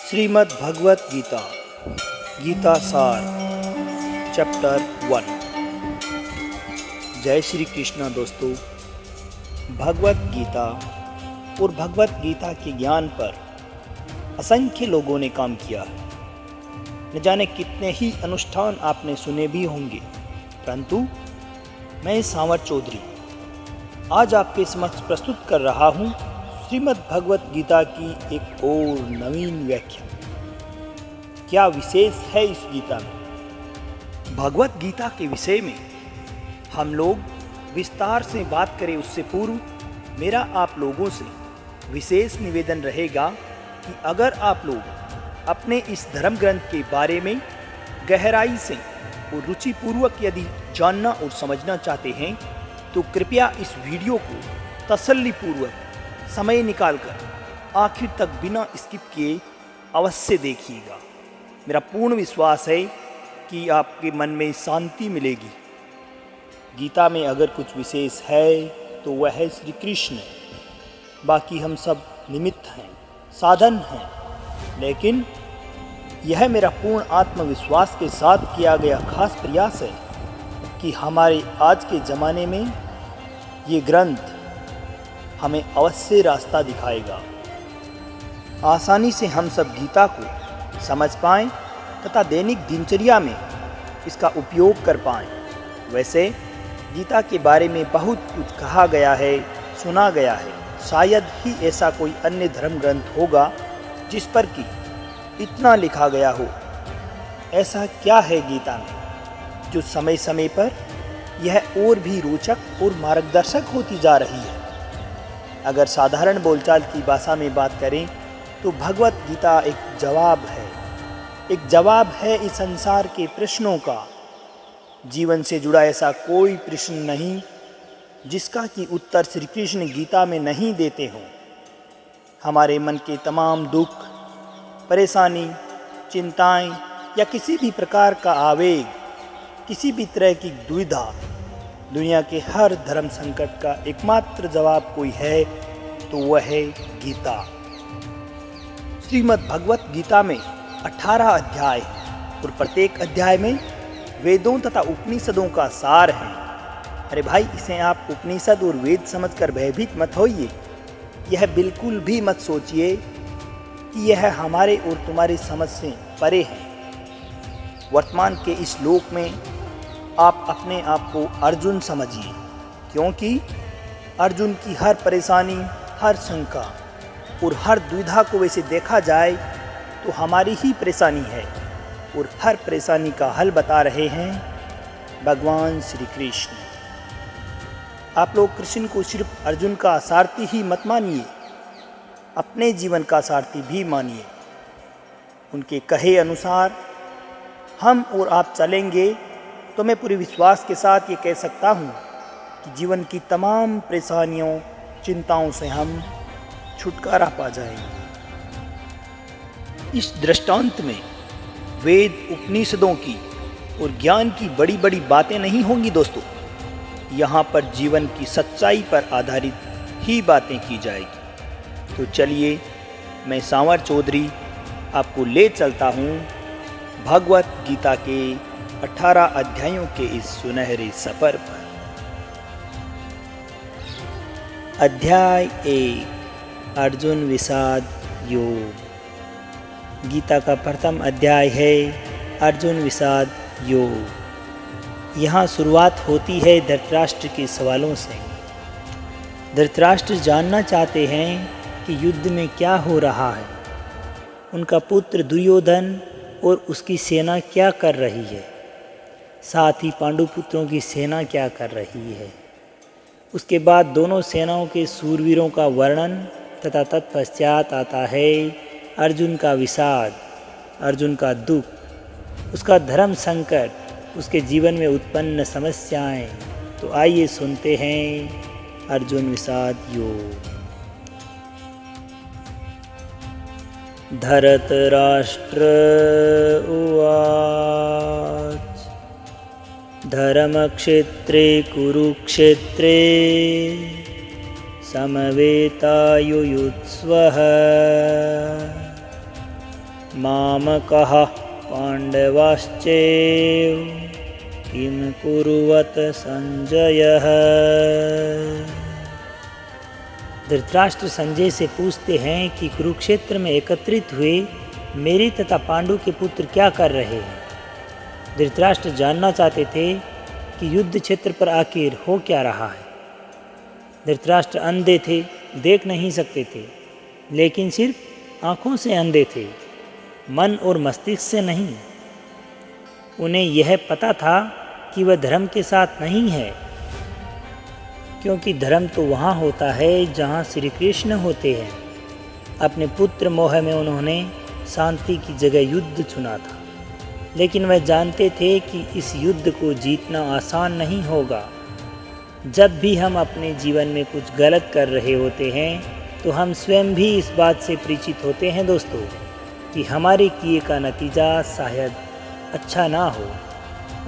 श्रीमद् भगवत गीता गीता सार चैप्टर 1। जय श्री कृष्ण दोस्तों। भगवत गीता और भगवत गीता के ज्ञान पर असंख्य लोगों ने काम किया है। न जाने कितने ही अनुष्ठान आपने सुने भी होंगे, परंतु मैं सांवर चौधरी आज आपके समक्ष प्रस्तुत कर रहा हूँ श्रीमद् भगवत गीता की एक और नवीन व्याख्या। क्या विशेष है इस गीता में? भगवत गीता के विषय में हम लोग विस्तार से बात करें उससे पूर्व मेरा आप लोगों से विशेष निवेदन रहेगा कि अगर आप लोग अपने इस धर्म ग्रंथ के बारे में गहराई से और रुचिपूर्वक यदि जानना और समझना चाहते हैं तो कृपया इस वीडियो को तसल्लीपूर्वक समय निकालकर आखिर तक बिना स्किप किए अवश्य देखिएगा। मेरा पूर्ण विश्वास है कि आपके मन में शांति मिलेगी। गीता में अगर कुछ विशेष है तो वह है श्री कृष्ण। बाकी हम सब निमित्त हैं, साधन हैं, लेकिन यह मेरा पूर्ण आत्मविश्वास के साथ किया गया खास प्रयास है कि हमारे आज के ज़माने में ये ग्रंथ हमें अवश्य रास्ता दिखाएगा। आसानी से हम सब गीता को समझ पाएं तथा दैनिक दिनचर्या में इसका उपयोग कर पाएं। वैसे गीता के बारे में बहुत कुछ कहा गया है, सुना गया है। शायद ही ऐसा कोई अन्य धर्म ग्रंथ होगा जिस पर कि इतना लिखा गया हो। ऐसा क्या है गीता में जो समय समय पर यह और भी रोचक और मार्गदर्शक होती जा रही है? अगर साधारण बोलचाल की भाषा में बात करें तो भगवत गीता एक जवाब है इस संसार के प्रश्नों का। जीवन से जुड़ा ऐसा कोई प्रश्न नहीं जिसका कि उत्तर श्री कृष्ण गीता में नहीं देते हों। हमारे मन के तमाम दुख, परेशानी, चिंताएं या किसी भी प्रकार का आवेग, किसी भी तरह की दुविधा, दुनिया के हर धर्म संकट का एकमात्र जवाब कोई है तो वह है गीता। श्रीमद् भगवत गीता में 18 अध्याय और प्रत्येक अध्याय में वेदों तथा उपनिषदों का सार है। अरे भाई, इसे आप उपनिषद और वेद समझकर भयभीत मत होइए। यह बिल्कुल भी मत सोचिए कि यह हमारे और तुम्हारी समझ से परे है। वर्तमान के इस लोक में आप अपने आप को अर्जुन समझिए, क्योंकि अर्जुन की हर परेशानी, हर शंका और हर दुविधा को वैसे देखा जाए तो हमारी ही परेशानी है और हर परेशानी का हल बता रहे हैं भगवान श्री कृष्ण। आप लोग कृष्ण को सिर्फ अर्जुन का सारथी ही मत मानिए, अपने जीवन का सारथी भी मानिए। उनके कहे अनुसार हम और आप चलेंगे तो मैं पूरे विश्वास के साथ ये कह सकता हूँ कि जीवन की तमाम परेशानियों, चिंताओं से हम छुटकारा पा जाएंगे। इस दृष्टांत में वेद उपनिषदों की और ज्ञान की बड़ी बड़ी बातें नहीं होंगी दोस्तों। यहाँ पर जीवन की सच्चाई पर आधारित ही बातें की जाएगी। तो चलिए, मैं सांवर चौधरी आपको ले चलता हूँ भगवत गीता के 18 अध्यायों के इस सुनहरे सफर पर। अध्याय 1, अर्जुन विषाद योग। गीता का प्रथम अध्याय है अर्जुन विषाद योग। यहाँ शुरुआत होती है धृतराष्ट्र के सवालों से। धृतराष्ट्र जानना चाहते हैं कि युद्ध में क्या हो रहा है, उनका पुत्र दुर्योधन और उसकी सेना क्या कर रही है, साथ ही पांडुपुत्रों की सेना क्या कर रही है। उसके बाद दोनों सेनाओं के सूरवीरों का वर्णन तथा तत्पश्चात आता है अर्जुन का विषाद, अर्जुन का दुख, उसका धर्म संकट, उसके जीवन में उत्पन्न समस्याएं। तो आइए सुनते हैं अर्जुन विषाद योग। धृतराष्ट्र उवाच धर्मक्षेत्रे कुरुक्षेत्रे समवेतायुयुत्स्वः मामकः पाण्डवाश्चैव किं कुर्वत संजयः। धृतराष्ट्र संजय से पूछते हैं कि कुरुक्षेत्र में एकत्रित हुए मेरे तथा पांडु के पुत्र क्या कर रहे हैं। धृतराष्ट्र जानना चाहते थे कि युद्ध क्षेत्र पर आखिर हो क्या रहा है। धृतराष्ट्र अंधे थे, देख नहीं सकते थे, लेकिन सिर्फ आँखों से अंधे थे, मन और मस्तिष्क से नहीं। उन्हें यह पता था कि वह धर्म के साथ नहीं है, क्योंकि धर्म तो वहाँ होता है जहाँ श्री कृष्ण होते हैं। अपने पुत्र मोह में उन्होंने शांति की जगह युद्ध चुना था, लेकिन वह जानते थे कि इस युद्ध को जीतना आसान नहीं होगा। जब भी हम अपने जीवन में कुछ गलत कर रहे होते हैं तो हम स्वयं भी इस बात से परिचित होते हैं दोस्तों कि हमारे किए का नतीजा शायद अच्छा ना हो,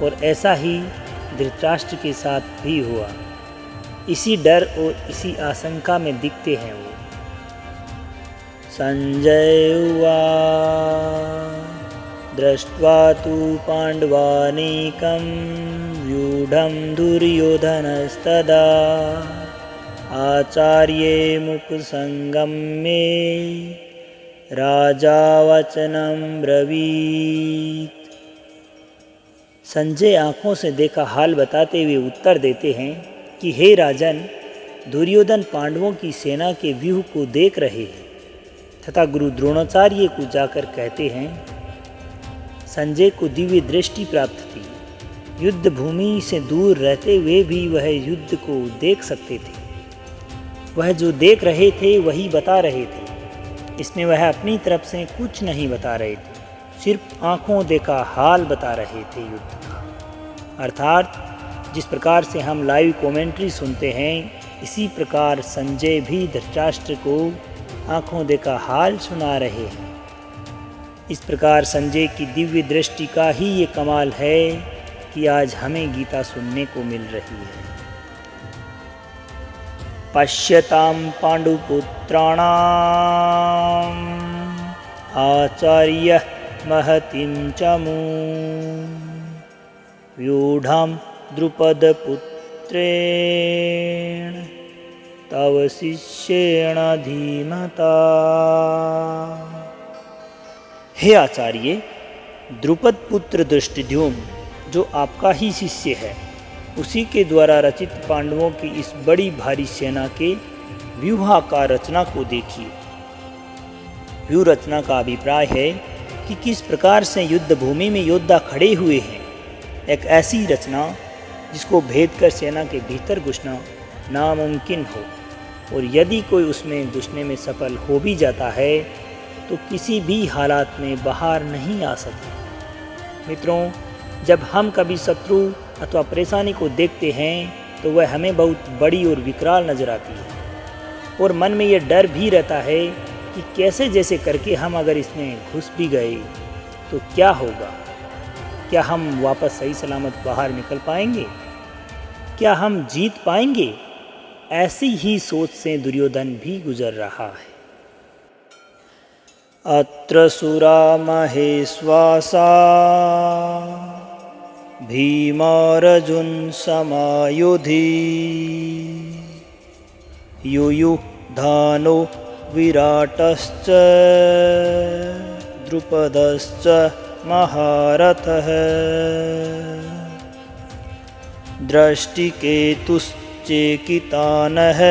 और ऐसा ही धृतराष्ट्र के साथ भी हुआ। इसी डर और इसी आशंका में दिखते हैं वो। संजय उवाच दृष्ट्वा तु पाण्डवानीकं व्यूढं दुर्योधनस्तदा आचार्ये मुखसंगम्ये राजा वचनं ब्रवीत। संजय आँखों से देखा हाल बताते हुए उत्तर देते हैं कि हे राजन, दुर्योधन पांडवों की सेना के व्यूह को देख रहे हैं तथा गुरु द्रोणाचार्य को जाकर कहते हैं। संजय को दिव्य दृष्टि प्राप्त थी। युद्ध भूमि से दूर रहते हुए भी वह युद्ध को देख सकते थे। वह जो देख रहे थे वही बता रहे थे। इसमें वह अपनी तरफ से कुछ नहीं बता रहे थे, सिर्फ आँखों देखा हाल बता रहे थे युद्ध का। अर्थात जिस प्रकार से हम लाइव कमेंट्री सुनते हैं, इसी प्रकार संजय भी धृतराष्ट्र को आँखों देखा हाल सुना रहे हैं। इस प्रकार संजय की दिव्य दृष्टि का ही ये कमाल है कि आज हमें गीता सुनने को मिल रही है। पश्यतां पाण्डुपुत्राणाम् आचार्य महतिं चमूं व्यूढां द्रुपदपुत्रेण तव शिष्येण धीमता। हे आचार्य, द्रुपद पुत्र धृष्टद्युम्न जो आपका ही शिष्य है, उसी के द्वारा रचित पांडवों की इस बड़ी भारी सेना के व्यूहाकार रचना को देखिए। व्यूह रचना का अभिप्राय है कि किस प्रकार से युद्ध भूमि में योद्धा खड़े हुए हैं। एक ऐसी रचना जिसको भेद कर सेना के भीतर घुसना नामुमकिन हो, और यदि कोई उसमें घुसने में सफल हो भी जाता है तो किसी भी हालात में बाहर नहीं आ सकता। मित्रों, जब हम कभी शत्रु अथवा परेशानी को देखते हैं तो वह हमें बहुत बड़ी और विकराल नजर आती है, और मन में यह डर भी रहता है कि कैसे जैसे करके हम अगर इसमें घुस भी गए तो क्या होगा। क्या हम वापस सही सलामत बाहर निकल पाएंगे? क्या हम जीत पाएंगे? ऐसी ही सोच से दुर्योधन भी गुजर रहा है। अत्र सुरा महेश्वासा भीमार्जुन समायुधि युयुधानो विराटश्च द्रुपदश्च महारथः दृष्टिकेतुश्चेकितानः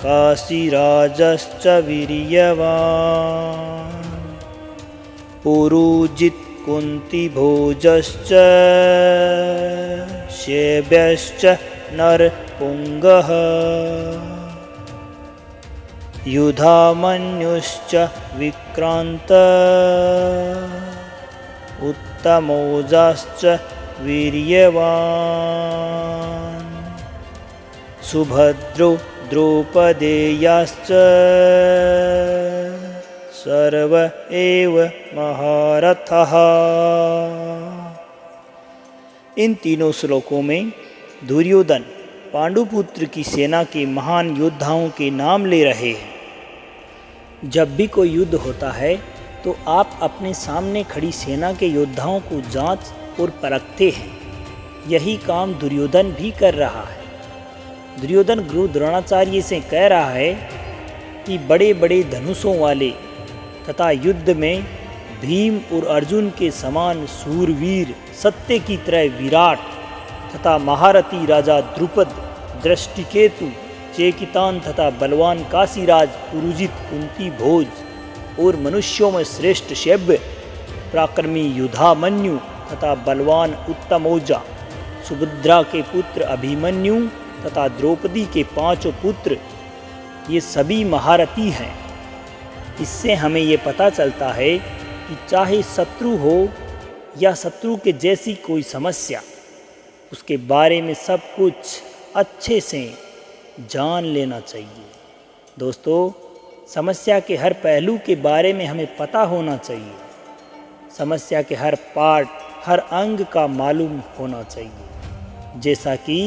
काशीराजश्च वीर्यवान् पुरुजित् कुन्तिभोजश्च शैब्यश्च नरपुङ्गः युधामन्युश्च विक्रान्त उत्तमौजाश्च वीर्यवान् सुभद्रो द्रौपदेयाश्च सर्व एव महारथः। इन तीनों श्लोकों में दुर्योधन पांडुपुत्र की सेना के महान योद्धाओं के नाम ले रहे हैं। जब भी कोई युद्ध होता है तो आप अपने सामने खड़ी सेना के योद्धाओं को जांच और परखते हैं। यही काम दुर्योधन भी कर रहा है। दुर्योधन गुरु द्रोणाचार्य से कह रहा है कि बड़े बड़े धनुषों वाले तथा युद्ध में भीम और अर्जुन के समान सूरवीर, सत्य की तरह विराट तथा महारथी राजा द्रुपद, दृष्टिकेतु, चेकितान तथा बलवान काशीराज पुरुजित, कुंती भोज और मनुष्यों में श्रेष्ठ शैब्य, पराक्रमी युधामन्यु तथा बलवान उत्तमौजा, सुभद्रा के पुत्र अभिमन्यु तथा द्रौपदी के 5 पुत्र, ये सभी महारथी हैं। इससे हमें ये पता चलता है कि चाहे शत्रु हो या शत्रु के जैसी कोई समस्या, उसके बारे में सब कुछ अच्छे से जान लेना चाहिए। दोस्तों, समस्या के हर पहलू के बारे में हमें पता होना चाहिए। समस्या के हर पार्ट, हर अंग का मालूम होना चाहिए, जैसा कि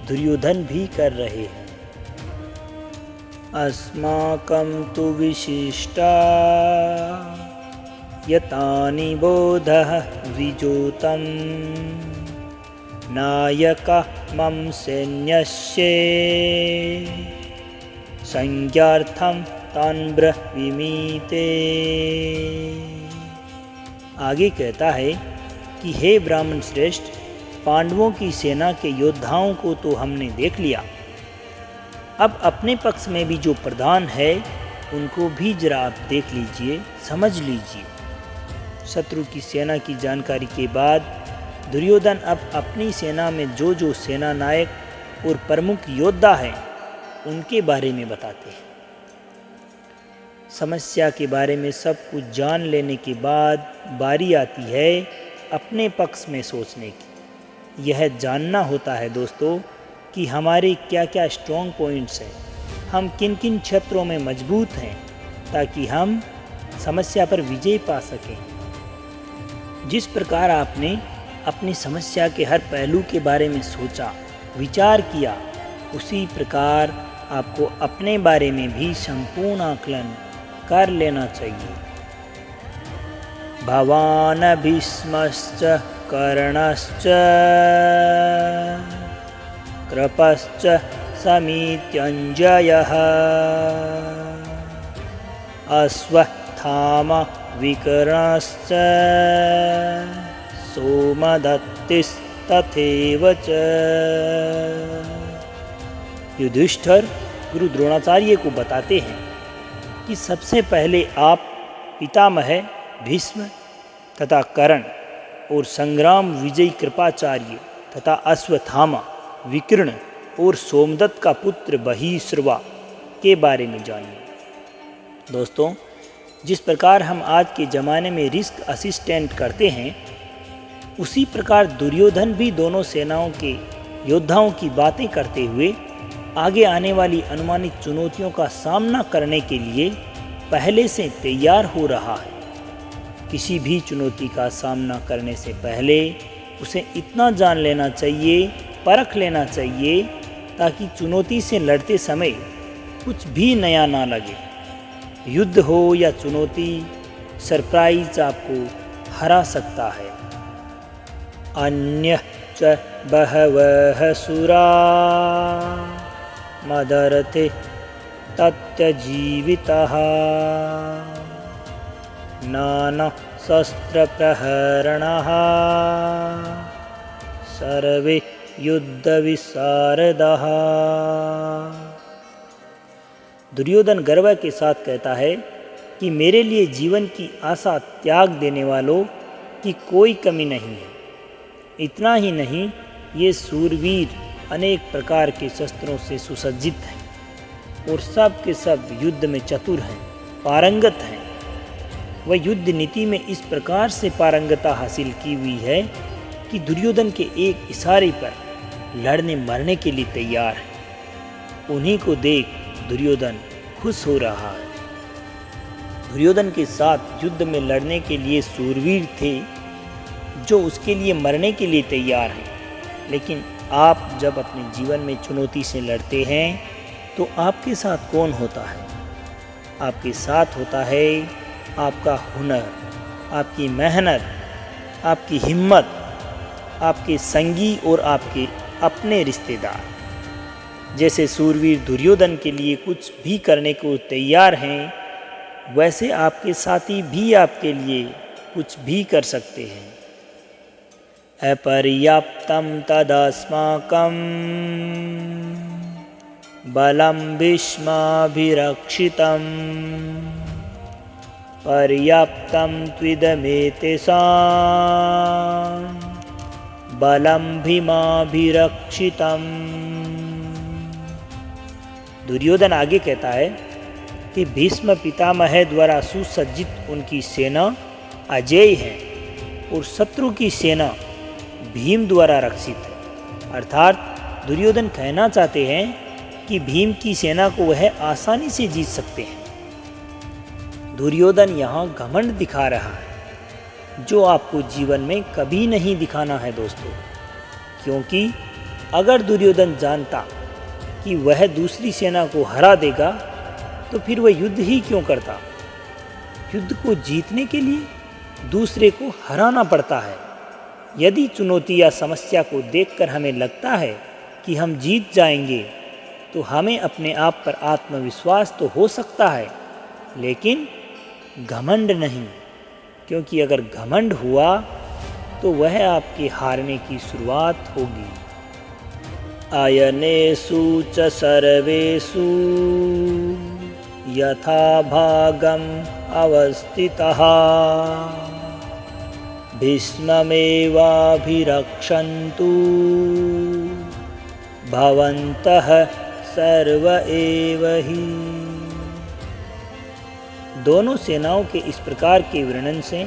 दुर्योधन भी कर रहे हैं। अस्माकं तु विशिष्टा यतानि बोधः विजोतं नायकः मम सैन्यस्य संज्ञार्थं तान् ब्रवीमीते। आगे कहता है कि हे ब्राह्मण श्रेष्ठ, पांडवों की सेना के योद्धाओं को तो हमने देख लिया, अब अपने पक्ष में भी जो प्रधान है उनको भी जरा आप देख लीजिए, समझ लीजिए। शत्रु की सेना की जानकारी के बाद दुर्योधन अब अपनी सेना में जो जो सेना नायक और प्रमुख योद्धा हैं उनके बारे में बताते हैं। समस्या के बारे में सब कुछ जान लेने के बाद बारी आती है अपने पक्ष में सोचने की। यह जानना होता है दोस्तों कि हमारे क्या क्या स्ट्रॉन्ग पॉइंट्स हैं, हम किन किन क्षेत्रों में मजबूत हैं, ताकि हम समस्या पर विजय पा सकें। जिस प्रकार आपने अपनी समस्या के हर पहलू के बारे में सोचा, विचार किया, उसी प्रकार आपको अपने बारे में भी संपूर्ण आकलन कर लेना चाहिए। भवान् भीष्मश्च कर्णश्च कृपश्च समित्यञ्जयः अश्वत्थामा विकर्णश्च सोमदत्तिस्तथैव च। युधिष्ठिर गुरु द्रोणाचार्य को बताते हैं कि सबसे पहले आप पितामह भीष्म तथा कर्ण और संग्राम विजयी कृपाचार्य तथा अश्वत्थामा, विकर्ण और सोमदत्त का पुत्र बहिश्रवा के बारे में जानिए। दोस्तों, जिस प्रकार हम आज के ज़माने में रिस्क असिस्टेंट करते हैं, उसी प्रकार दुर्योधन भी दोनों सेनाओं के योद्धाओं की बातें करते हुए आगे आने वाली अनुमानित चुनौतियों का सामना करने के लिए पहले से तैयार हो रहा है। किसी भी चुनौती का सामना करने से पहले उसे इतना जान लेना चाहिए, परख लेना चाहिए, ताकि चुनौती से लड़ते समय कुछ भी नया ना लगे। युद्ध हो या चुनौती, सरप्राइज आपको हरा सकता है। अन्य च बहवः सुरा मदरथे तत्यजीवितः नाना शस्त्रप्रहरणः सर्वे युद्धविशारदः। दुर्योधन गर्व के साथ कहता है कि मेरे लिए जीवन की आशा त्याग देने वालों की कोई कमी नहीं है। इतना ही नहीं, ये सूरवीर अनेक प्रकार के शस्त्रों से सुसज्जित हैं और सब के सब युद्ध में चतुर हैं, पारंगत हैं। वह युद्ध नीति में इस प्रकार से पारंगता हासिल की हुई है कि दुर्योधन के एक इशारे पर लड़ने मरने के लिए तैयार है। उन्हीं को देख दुर्योधन खुश हो रहा है। दुर्योधन के साथ युद्ध में लड़ने के लिए सूरवीर थे जो उसके लिए मरने के लिए तैयार हैं। लेकिन आप जब अपने जीवन में चुनौती से लड़ते हैं तो आपके साथ कौन होता है? आपके साथ होता है आपका हुनर, आपकी मेहनत, आपकी हिम्मत, आपके संगी और आपके अपने रिश्तेदार। जैसे सूरवीर दुर्योधन के लिए कुछ भी करने को तैयार हैं, वैसे आपके साथी भी आपके लिए कुछ भी कर सकते हैं। अपर्याप्तं तदस्माकं बलं भीष्माभिरक्षितं पर्याप्तं त्विदमेतेषां बलं भीमाभिरक्षितं। दुर्योधन आगे कहता है कि भीष्म पितामह द्वारा सुसज्जित उनकी सेना अजेय है और शत्रु की सेना भीम द्वारा रक्षित है। अर्थात दुर्योधन कहना चाहते हैं कि भीम की सेना को वह आसानी से जीत सकते हैं। दुर्योधन यहाँ घमंड दिखा रहा है, जो आपको जीवन में कभी नहीं दिखाना है दोस्तों। क्योंकि अगर दुर्योधन जानता कि वह दूसरी सेना को हरा देगा, तो फिर वह युद्ध ही क्यों करता। युद्ध को जीतने के लिए दूसरे को हराना पड़ता है। यदि चुनौती या समस्या को देखकर हमें लगता है कि हम जीत जाएंगे, तो हमें अपने आप पर आत्मविश्वास तो हो सकता है, लेकिन घमंड नहीं। क्योंकि अगर घमंड हुआ तो वह आपके हारने की शुरुआत होगी। आयनेषु च सर्वेषु यथा भागम अवस्थितः भीष्ममेवाभिरक्षन्तु भवन्तः सर्व एव हि। दोनों सेनाओं के इस प्रकार के वर्णन से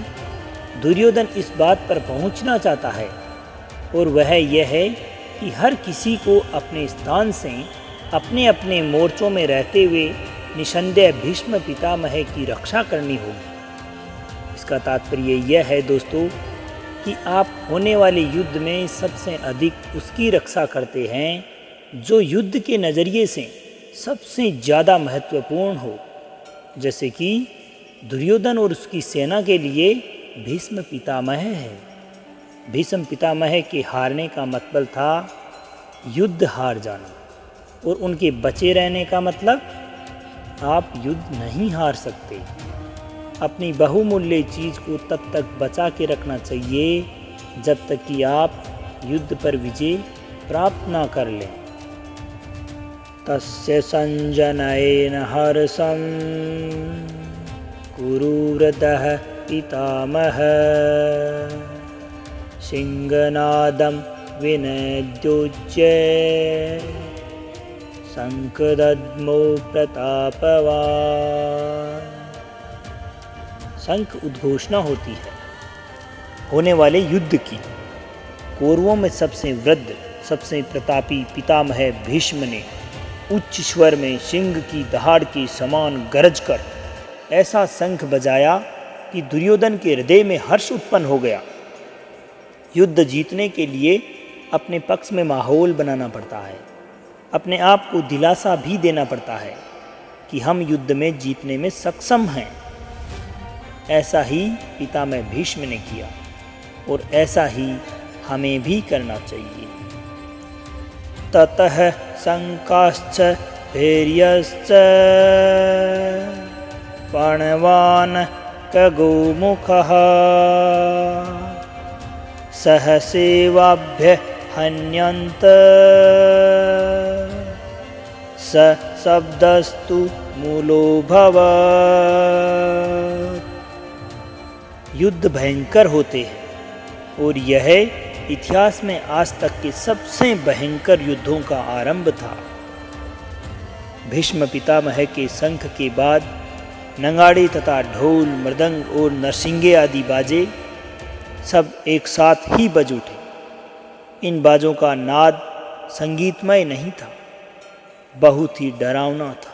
दुर्योधन इस बात पर पहुंचना चाहता है, और वह यह है कि हर किसी को अपने स्थान से अपने अपने मोर्चों में रहते हुए निसंदेह भीष्म पितामह की रक्षा करनी होगी। इसका तात्पर्य यह है दोस्तों कि आप होने वाले युद्ध में सबसे अधिक उसकी रक्षा करते हैं जो युद्ध के नज़रिए से सबसे ज़्यादा महत्वपूर्ण हो। जैसे कि दुर्योधन और उसकी सेना के लिए भीष्म पितामह है। भीष्म पितामह के हारने का मतलब था युद्ध हार जाना, और उनके बचे रहने का मतलब आप युद्ध नहीं हार सकते। अपनी बहुमूल्य चीज़ को तब तक बचा के रखना चाहिए जब तक कि आप युद्ध पर विजय प्राप्त ना कर लें। तस्य संजनयेन हर्षं कुरुव्रतः पितामहः सिंहनादं विनद्योच्य शंखदद्मो प्रतापवान्। शंख उद्घोषणा होती है होने वाले युद्ध की। कौरवों में सबसे वृद्ध, सबसे प्रतापी पितामह भीष्म ने उच्च स्वर में सिंह की दहाड़ के समान गरज कर ऐसा शंख बजाया कि दुर्योधन के हृदय में हर्ष उत्पन्न हो गया। युद्ध जीतने के लिए अपने पक्ष में माहौल बनाना पड़ता है, अपने आप को दिलासा भी देना पड़ता है कि हम युद्ध में जीतने में सक्षम हैं। ऐसा ही पितामह भीष्म ने किया, और ऐसा ही हमें भी करना चाहिए। ततः शंकाश्च भैर्यश्च पणवान् खगोमुखः सहसेवाभ्य हन्यन्त स शब्दस्तु मूलोऽभवत्। युद्ध भयंकर होते हैं, और यह इतिहास में आज तक के सबसे भयंकर युद्धों का आरंभ था। भीष्म पितामह के शंख के बाद नगाड़े तथा ढोल, मृदंग और नरसिंगे आदि बाजे सब एक साथ ही बज उठे। इन बाजों का नाद संगीतमय नहीं था, बहुत ही डरावना था।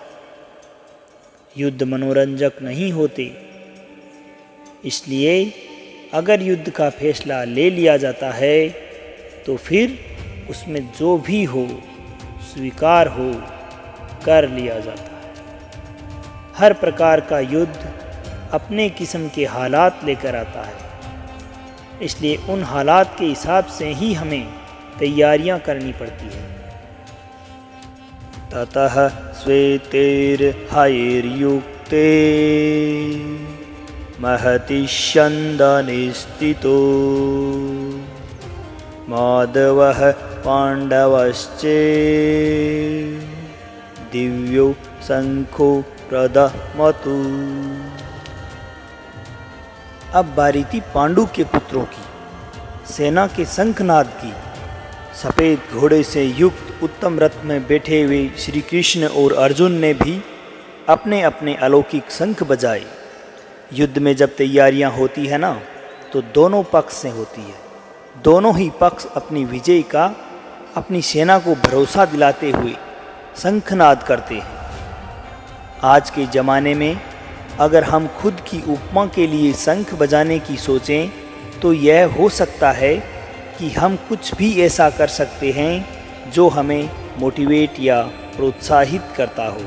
युद्ध मनोरंजक नहीं होते, इसलिए अगर युद्ध का फैसला ले लिया जाता है तो फिर उसमें जो भी हो स्वीकार हो कर लिया जाता है। हर प्रकार का युद्ध अपने किस्म के हालात लेकर आता है, इसलिए उन हालात के हिसाब से ही हमें तैयारियां करनी पड़ती हैं। ततः श्वेतैर्हयैर्युक्ते महति स्यन्दने स्थितो माधवः पाण्डवश्चेत् दिव्यो शंखो प्रदमतु। अब बारी थी पांडु के पुत्रों की। सेना के शंखनाद की। सफ़ेद घोड़े से युक्त उत्तम रथ में बैठे हुए श्री कृष्ण और अर्जुन ने भी अपने अपने अलौकिक शंख बजाए। युद्ध में जब तैयारियां होती है ना, तो दोनों पक्ष से होती है। दोनों ही पक्ष अपनी विजय का अपनी सेना को भरोसा दिलाते हुए शंखनाद करते हैं। आज के ज़माने में अगर हम खुद की उपमा के लिए शंख बजाने की सोचें तो यह हो सकता है कि हम कुछ भी ऐसा कर सकते हैं जो हमें मोटिवेट या प्रोत्साहित करता हो।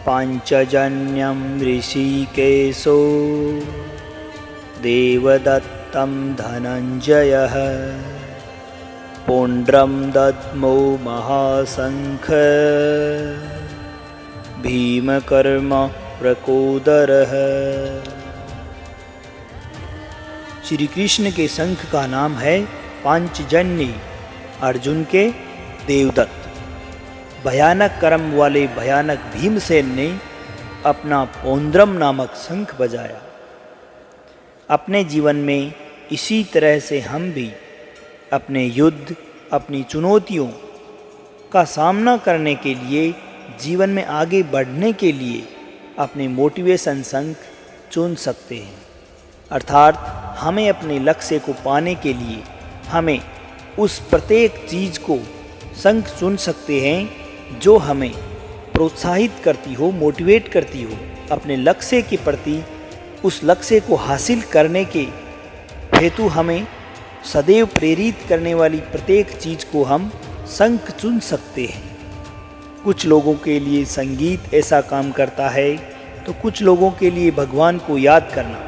पांचजन्यम ऋषिकेशो देवदत्तं धनंजयः पौंड्रम दद्मो महाशंख भीमकर्म प्रकोदरः। श्री कृष्ण के शंख का नाम है पांचजन्य, अर्जुन के देवदत्त। भयानक कर्म वाले भयानक भीमसेन ने अपना पौंड्रम नामक शंख बजाया। अपने जीवन में इसी तरह से हम भी अपने युद्ध, अपनी चुनौतियों का सामना करने के लिए, जीवन में आगे बढ़ने के लिए अपने मोटिवेशन शंख चुन सकते हैं। अर्थात हमें अपने लक्ष्य को पाने के लिए हमें उस प्रत्येक चीज़ को शंख चुन सकते हैं जो हमें प्रोत्साहित करती हो, मोटिवेट करती हो अपने लक्ष्य के प्रति। उस लक्ष्य को हासिल करने के हेतु हमें सदैव प्रेरित करने वाली प्रत्येक चीज़ को हम शंख चुन सकते हैं। कुछ लोगों के लिए संगीत ऐसा काम करता है, तो कुछ लोगों के लिए भगवान को याद करना,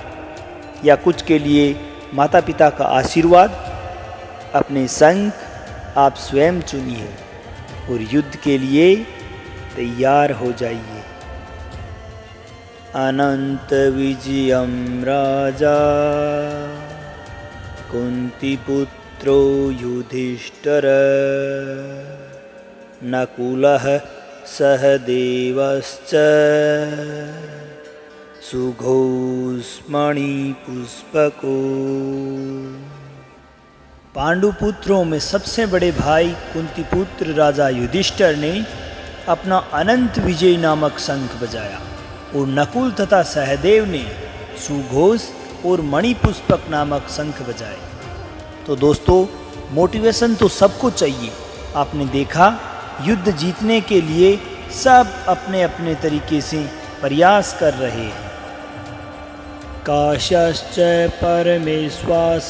या कुछ के लिए माता पिता का आशीर्वाद। अपने शंख आप स्वयं चुनिए और युद्ध के लिए तैयार हो जाइए। अनंत विजयम राजा कुंतीपुत्रो युधिष्ठिर नकुलः सहदेवश्च सुघोषमणिपुष्पको। पांडुपुत्रों में सबसे बड़े भाई कुंतीपुत्र राजा युधिष्ठिर ने अपना अनंत विजय नामक शंख बजाया और नकुल तथा सहदेव ने सुघोष और मणिपुष्पक नामक शंख बजाए। तो दोस्तों, मोटिवेशन तो सबको चाहिए। आपने देखा, युद्ध जीतने के लिए सब अपने अपने तरीके से प्रयास कर रहे हैं। काश्यश्च परमेश्वास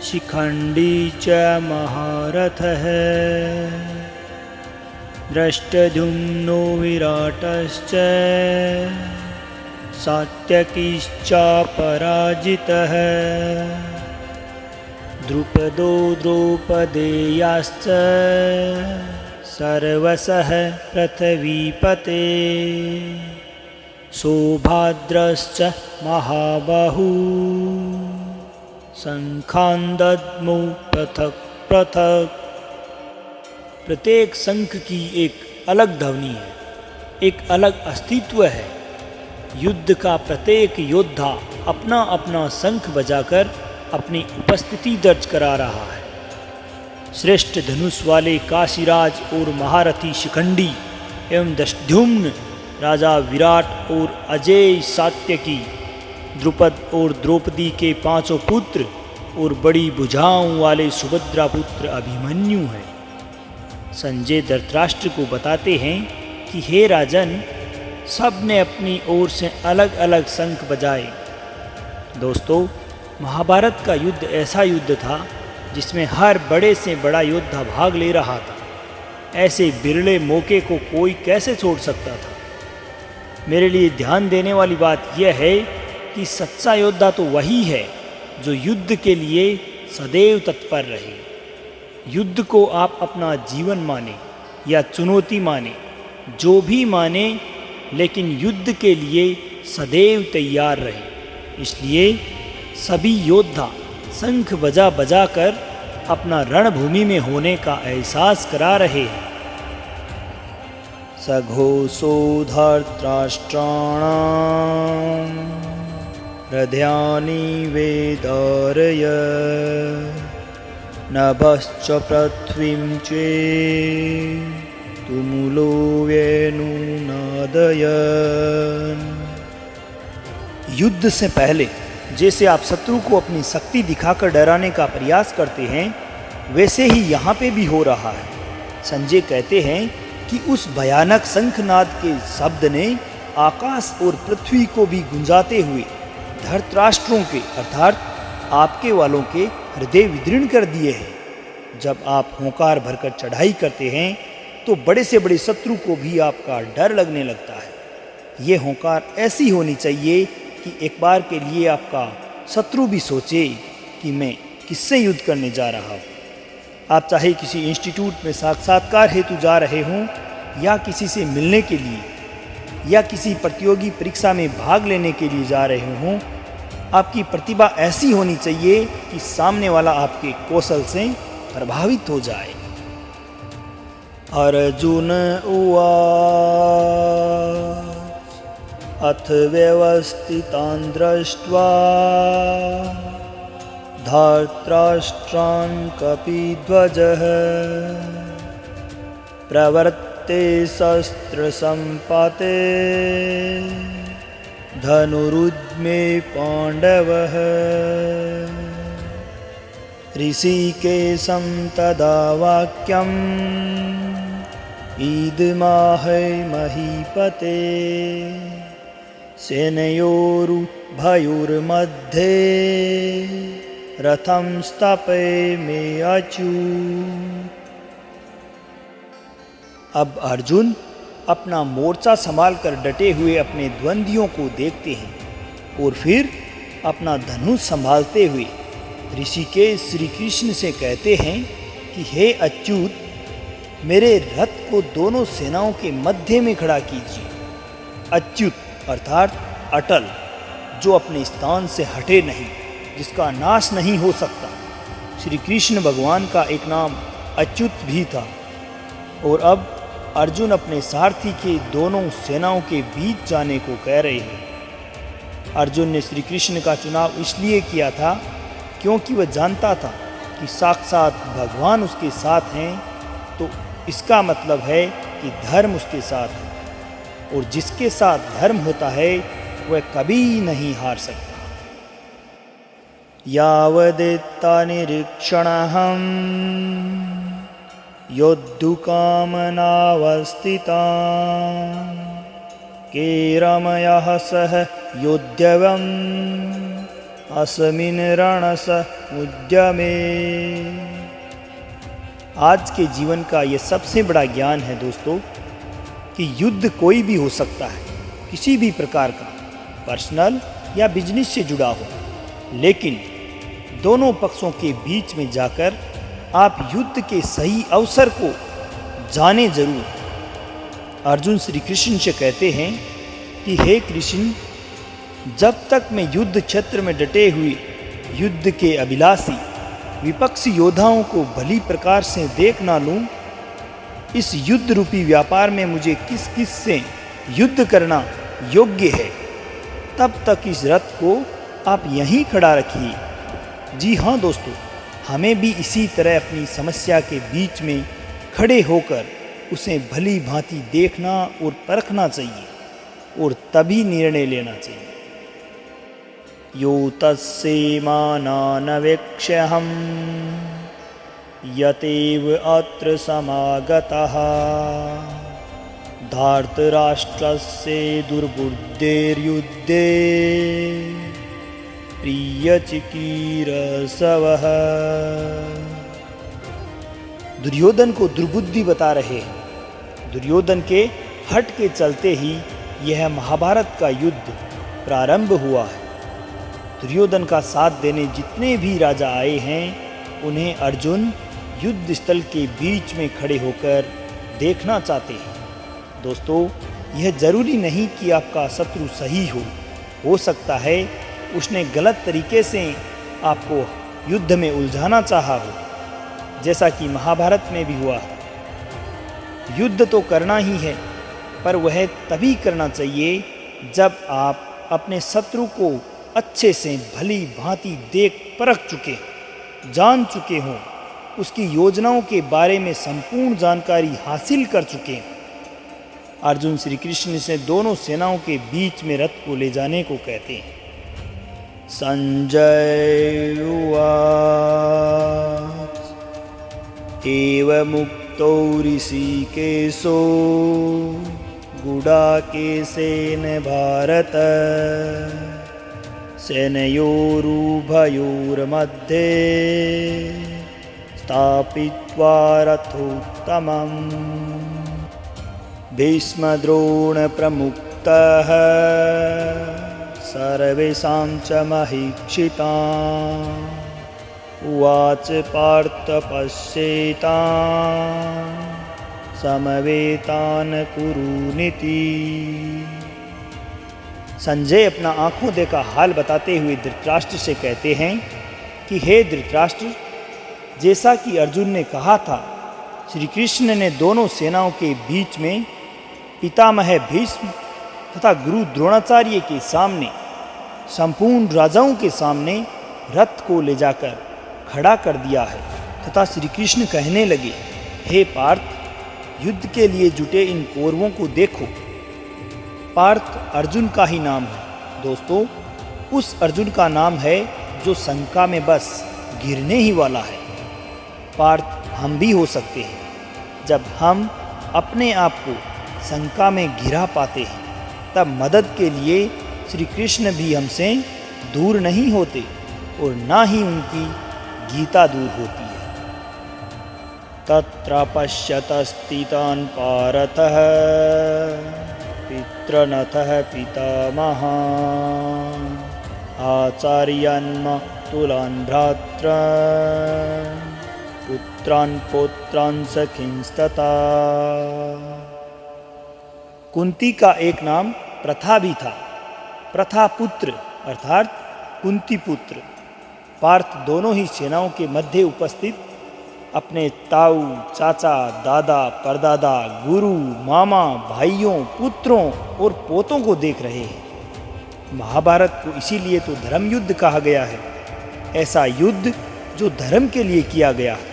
शिखंडी च महारथः दृष्टद्युम्नो विराटश्च सात्यकीश्च पराजितः द्रुपदो द्रौपदेयाश्च सर्वशः पृथ्वीपते सौभद्रश्च महाबाहु शंखान् दद्मो पृथक् पृथक्। प्रत्येक शंख की एक अलग ध्वनि है, एक अलग अस्तित्व है। युद्ध का प्रत्येक योद्धा अपना अपना शंख बजाकर अपनी उपस्थिति दर्ज करा रहा है। श्रेष्ठ धनुष वाले काशीराज और महारथी शिखंडी एवं दशद्युम्न, राजा विराट और अजेय सात्यकी, द्रुपद और द्रौपदी के पांचों पुत्र और बड़ी भुजाओं वाले सुभद्रा पुत्र अभिमन्यु हैं। संजय धृतराष्ट्र को बताते हैं कि हे राजन, सब ने अपनी ओर से अलग अलग शंख बजाए। दोस्तों, महाभारत का युद्ध ऐसा युद्ध था जिसमें हर बड़े से बड़ा योद्धा भाग ले रहा था। ऐसे बिरले मौके को कोई कैसे छोड़ सकता था। मेरे लिए ध्यान देने वाली बात यह है कि सच्चा योद्धा तो वही है जो युद्ध के लिए सदैव तत्पर रहे। युद्ध को आप अपना जीवन माने या चुनौती माने, जो भी माने, लेकिन युद्ध के लिए सदैव तैयार रहे। इसलिए सभी योद्धा शंख बजा बजा कर अपना रणभूमि में होने का एहसास करा रहे हैं। सघोषो धर्तराष्ट्राणां हृदयानि वेदारय नभश्च पृथ्वीं चे तुमुलो वेणुनादयन्। युद्ध से पहले जैसे आप शत्रु को अपनी शक्ति दिखाकर डराने का प्रयास करते हैं, वैसे ही यहाँ पे भी हो रहा है। संजय कहते हैं कि उस भयानक शंखनाद के शब्द ने आकाश और पृथ्वी को भी गुंजाते हुए धृतराष्ट्रों के अर्थात आपके वालों के हृदय विदीर्ण कर दिए हैं। जब आप होंकार भरकर चढ़ाई करते हैं तो बड़े से बड़े शत्रु को भी आपका डर लगने लगता है। ये होंकार ऐसी होनी चाहिए कि एक बार के लिए आपका शत्रु भी सोचे कि मैं किससे युद्ध करने जा रहा हूँ। आप चाहे किसी इंस्टीट्यूट में साक्षात्कार हेतु जा रहे हों या किसी से मिलने के लिए या किसी प्रतियोगी परीक्षा में भाग लेने के लिए जा रहे हों, आपकी प्रतिभा ऐसी होनी चाहिए कि सामने वाला आपके कौशल से प्रभावित हो जाए। अर्जुन उवाच अथ व्यवस्थितान् दृष्ट्वा धर्तराष्ट्रान् कपिध्वजः प्रवर्ते शस्त्रसम्पाते धनुरुद्मे पाण्डवः ऋषिकेशं तदा वाक्यम् ईदमाह महीपते सेनयोरुभयोर्मध्ये रथं स्थापयामि अच्युत। अब अर्जुन अपना मोर्चा संभालकर डटे हुए अपने द्वंद्वियों को देखते हैं और फिर अपना धनुष संभालते हुए ऋषिकेश श्री कृष्ण से कहते हैं कि हे अच्युत, मेरे रथ को दोनों सेनाओं के मध्य में खड़ा कीजिए। अच्युत अर्थात अटल, जो अपने स्थान से हटे नहीं, जिसका नाश नहीं हो सकता। श्री कृष्ण भगवान का एक नाम अच्युत भी था। और अब अर्जुन अपने सारथी के दोनों सेनाओं के बीच जाने को कह रहे हैं। अर्जुन ने श्री कृष्ण का चुनाव इसलिए किया था क्योंकि वह जानता था कि साक्षात भगवान उसके साथ हैं, तो इसका मतलब है कि धर्म उसके साथ है, और जिसके साथ धर्म होता है वह कभी नहीं हार सकता। यावदेता निरीक्षणहं योद्धुकामनावस्थितान् केरमयः सह योद्धव्यम् अस्मिन् रणसमुद्यमे। आज के जीवन का यह सबसे बड़ा ज्ञान है दोस्तों कि युद्ध कोई भी हो सकता है, किसी भी प्रकार का, पर्सनल या बिजनेस से जुड़ा हो, लेकिन दोनों पक्षों के बीच में जाकर आप युद्ध के सही अवसर को जाने जरूर। अर्जुन श्री कृष्ण से कहते हैं कि हे कृष्ण, जब तक मैं युद्ध क्षेत्र में डटे हुए युद्ध के अभिलाषी विपक्षी योद्धाओं को भली प्रकार से देख ना लूं, इस युद्ध रूपी व्यापार में मुझे किस किस से युद्ध करना योग्य है, तब तक इस रथ को आप यहीं खड़ा रखिए। जी हाँ दोस्तों, हमें भी इसी तरह अपनी समस्या के बीच में खड़े होकर उसे भली भांति देखना और परखना चाहिए और तभी निर्णय लेना चाहिए। यो तस्यैमानानवेक्ष्यहं यतेव अत्र समागतः धार्तराष्ट्रस्य दुर्बुद्धेर्युद्धे प्रियचिकीरसवः। दुर्योधन को दुर्बुद्धि बता रहे हैं। दुर्योधन के हट के चलते ही यह महाभारत का युद्ध प्रारंभ हुआ है। दुर्योधन का साथ देने जितने भी राजा आए हैं, उन्हें अर्जुन युद्ध स्थल के बीच में खड़े होकर देखना चाहते हैं। दोस्तों, यह ज़रूरी नहीं कि आपका शत्रु सही हो सकता है उसने गलत तरीके से आपको युद्ध में उलझाना चाहा हो, जैसा कि महाभारत में भी हुआ। युद्ध तो करना ही है, पर वह तभी करना चाहिए जब आप अपने शत्रु को अच्छे से भली भांति देख परख चुके, जान चुके हों, उसकी योजनाओं के बारे में संपूर्ण जानकारी हासिल कर चुके। अर्जुन श्री कृष्ण से दोनों सेनाओं के बीच में रथ को ले जाने को कहते हैं। संजय उवाच एवमुक्तो ऋषिकेशो गुडाकेशेन भारत सेनयोरुभयोर्मध्ये स्थापित्वा रथोत्तमम् भीष्मद्रोणप्रमुक्तः सर्वेषां च महीक्षितान् उवाच पार्थ पश्येतान् समवेतान् कुरुनीति। संजय अपना आंखों देखा हाल बताते हुए धृतराष्ट्र से कहते हैं कि हे धृतराष्ट्र, जैसा कि अर्जुन ने कहा था, श्री कृष्ण ने दोनों सेनाओं के बीच में पितामह भीष्म तथा गुरु द्रोणाचार्य के सामने, संपूर्ण राजाओं के सामने रथ को ले जाकर खड़ा कर दिया है तथा श्री कृष्ण कहने लगे, हे पार्थ, युद्ध के लिए जुटे इन कौरवों को देखो। पार्थ अर्जुन का ही नाम है। दोस्तों, उस अर्जुन का नाम है जो शंका में बस गिरने ही वाला है। पार्थ हम भी हो सकते हैं जब हम अपने आप को शंका में गिरा पाते हैं, तब मदद के लिए श्री कृष्ण भी हमसे दूर नहीं होते और ना ही उनकी गीता दूर होती है। तत्र पश्यतस्थितान् पारतः पितृनथः पितामहान् आचार्यान् मातुलान् भ्रातॄन् पुत्रान् पौत्रान् सखींस्तथा। कुंती का एक नाम प्रथा भी था। प्रथा पुत्र अर्थात कुंती पुत्र पार्थ दोनों ही सेनाओं के मध्य उपस्थित अपने ताऊ, चाचा, दादा, परदादा, गुरु, मामा, भाइयों, पुत्रों और पोतों को देख रहे हैं। महाभारत को इसीलिए तो धर्म युद्ध कहा गया है, ऐसा युद्ध जो धर्म के लिए किया गया है।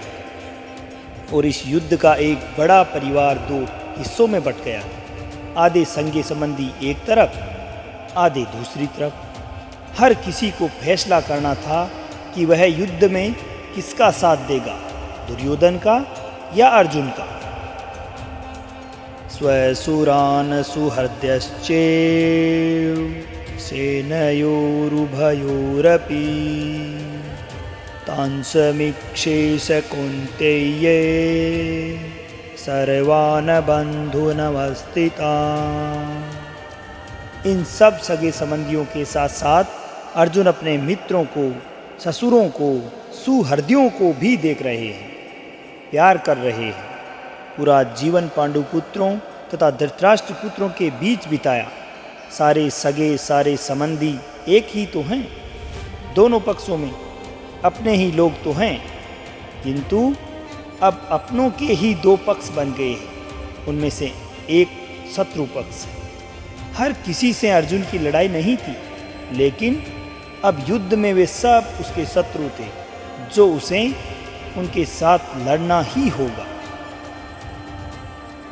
और इस युद्ध का एक बड़ा परिवार दो हिस्सों में बंट गया। आधे संगे संबंधी एक तरफ, आधे दूसरी तरफ। हर किसी को फैसला करना था कि वह युद्ध में किसका साथ देगा, दुर्योधन का या अर्जुन का। स्वसुरान् सुहृद्यश्चैव सेनयोरुभयोरपि तान् समीक्षेष कौन्तेय सर्वान् बन्धूनवस्थितान्। इन सब सगे संबंधियों के साथ साथ अर्जुन अपने मित्रों को, ससुरों को, सुहृदयों को भी देख रहे हैं, प्यार कर रहे हैं। पूरा जीवन पांडु पुत्रों तथा धृतराष्ट्र पुत्रों के बीच बिताया। सारे सगे, सारे संबंधी एक ही तो हैं। दोनों पक्षों में अपने ही लोग तो हैं, किंतु अब अपनों के ही दो पक्ष बन गए हैं। उनमें से एक शत्रु पक्ष है। हर किसी से अर्जुन की लड़ाई नहीं थी, लेकिन अब युद्ध में वे सब उसके शत्रु थे, जो उसे उनके साथ लड़ना ही होगा।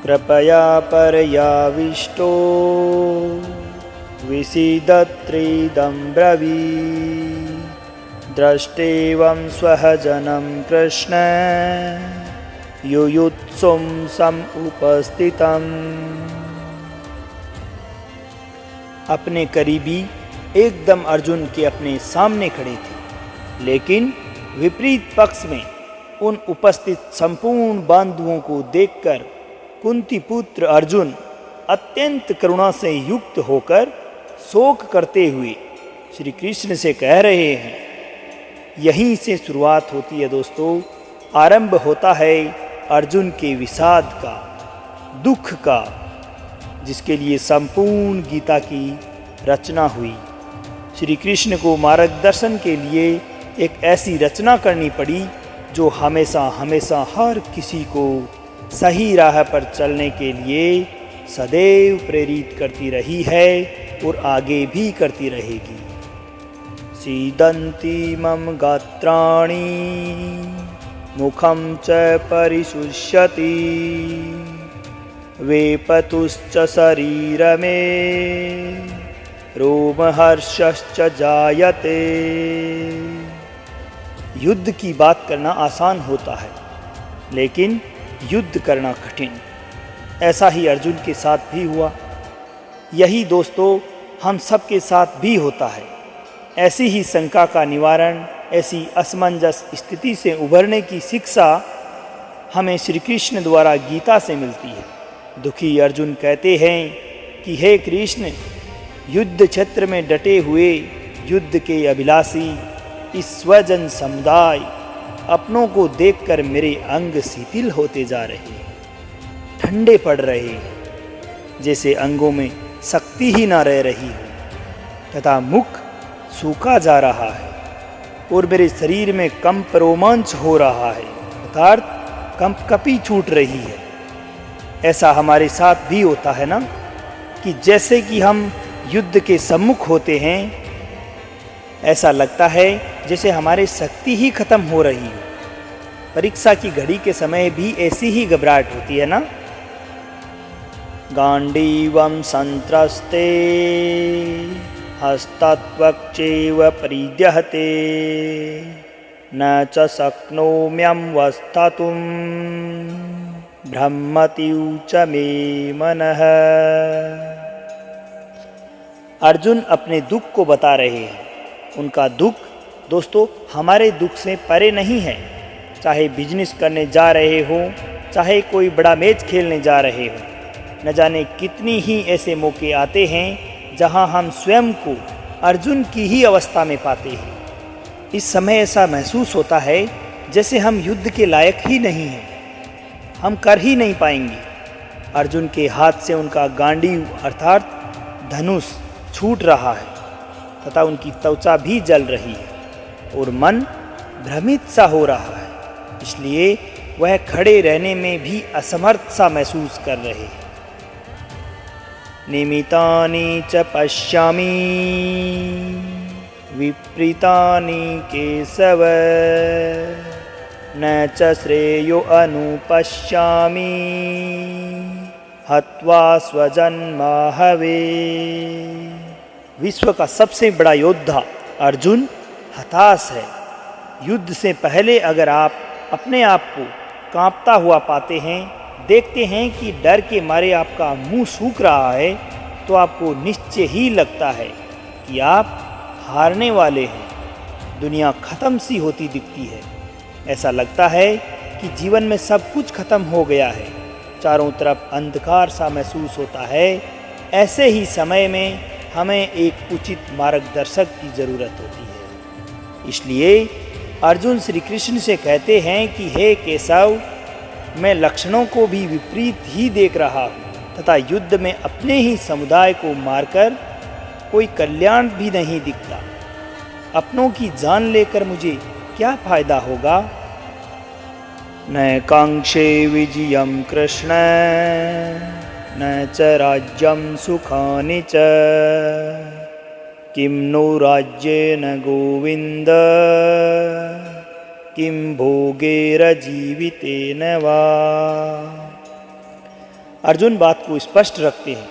कृपया पर्याविष्टो विसीदत्रीदं ब्रवीत् दृष्टेवं स्वजनं कृष्ण युयुत्सुं समुपस्थितम्। अपने करीबी एकदम अर्जुन के अपने सामने खड़े थे, लेकिन विपरीत पक्ष में उन उपस्थित संपूर्ण बांधवों को देखकर कुंती पुत्र अर्जुन अत्यंत करुणा से युक्त होकर शोक करते हुए श्री कृष्ण से कह रहे हैं। यहीं से शुरुआत होती है दोस्तों, आरंभ होता है अर्जुन के विषाद का, दुख का, जिसके लिए संपूर्ण गीता की रचना हुई। श्री कृष्ण को मार्गदर्शन के लिए एक ऐसी रचना करनी पड़ी जो हमेशा हमेशा हर किसी को सही राह पर चलने के लिए सदैव प्रेरित करती रही है और आगे भी करती रहेगी। सीदन्ति मम गात्राणि मुखं च परिशुष्यति वेपतुश्च शरीर में रोमहर्षश्च जायते। युद्ध की बात करना आसान होता है, लेकिन युद्ध करना कठिन। ऐसा ही अर्जुन के साथ भी हुआ। यही दोस्तों हम सब के साथ भी होता है। ऐसी ही शंका का निवारण, ऐसी असमंजस स्थिति से उभरने की शिक्षा हमें श्री कृष्ण द्वारा गीता से मिलती है। दुखी अर्जुन कहते हैं कि हे कृष्ण, युद्ध क्षेत्र में डटे हुए युद्ध के अभिलाषी इस स्वजन समुदाय अपनों को देखकर मेरे अंग शिथिल होते जा रहे हैं, ठंडे पड़ रहे हैं, जैसे अंगों में शक्ति ही ना रह रही हो, तथा मुख सूखा जा रहा है और मेरे शरीर में कंप रोमांच हो रहा है, अर्थात कंपकपी छूट रही है। ऐसा हमारे साथ भी होता है ना, कि जैसे कि हम युद्ध के सम्मुख होते हैं, ऐसा लगता है जैसे हमारी शक्ति ही खत्म हो रही हो। परीक्षा की घड़ी के समय भी ऐसी ही घबराहट होती है ना। गांडीवं संत्रस्ते हस्तत्वक्चैव परिदहते न च शक्नोम्यं वस्तुं भ्रमति च मे मनः। अर्जुन अपने दुख को बता रहे हैं। उनका दुख दोस्तों हमारे दुख से परे नहीं है। चाहे बिजनेस करने जा रहे हो, चाहे कोई बड़ा मैच खेलने जा रहे हो, न जाने कितनी ही ऐसे मौके आते हैं जहां हम स्वयं को अर्जुन की ही अवस्था में पाते हैं। इस समय ऐसा महसूस होता है जैसे हम युद्ध के लायक ही नहीं हैं, हम कर ही नहीं पाएंगे। अर्जुन के हाथ से उनका गांडीव अर्थात धनुष छूट रहा है तथा उनकी त्वचा भी जल रही है और मन भ्रमित सा हो रहा है, इसलिए वह खड़े रहने में भी असमर्थ सा महसूस कर रहे हैं। निमितानि च पश्यामि विपरीतानि केशव न च श्रेयो अनुपश्यामि हत्वा स्वजन्माहवे। विश्व का सबसे बड़ा योद्धा अर्जुन हताश है। युद्ध से पहले अगर आप अपने आप को कांपता हुआ पाते हैं, देखते हैं कि डर के मारे आपका मुंह सूख रहा है, तो आपको निश्चय ही लगता है कि आप हारने वाले हैं। दुनिया ख़त्म सी होती दिखती है। ऐसा लगता है कि जीवन में सब कुछ खत्म हो गया है, चारों तरफ अंधकार सा महसूस होता है। ऐसे ही समय में हमें एक उचित मार्गदर्शक की ज़रूरत होती है। इसलिए अर्जुन श्री कृष्ण से कहते हैं कि हे केशव, मैं लक्षणों को भी विपरीत ही देख रहा हूँ तथा युद्ध में अपने ही समुदाय को मारकर कोई कल्याण भी नहीं दिखता। अपनों की जान लेकर मुझे क्या फायदा होगा। न कांक्षे विजयं कृष्ण न च राज्यं सुखानि च किं नो राज्येन गोविंद किं भोगैर्जीवितेन वा। अर्जुन बात को स्पष्ट रखते हैं।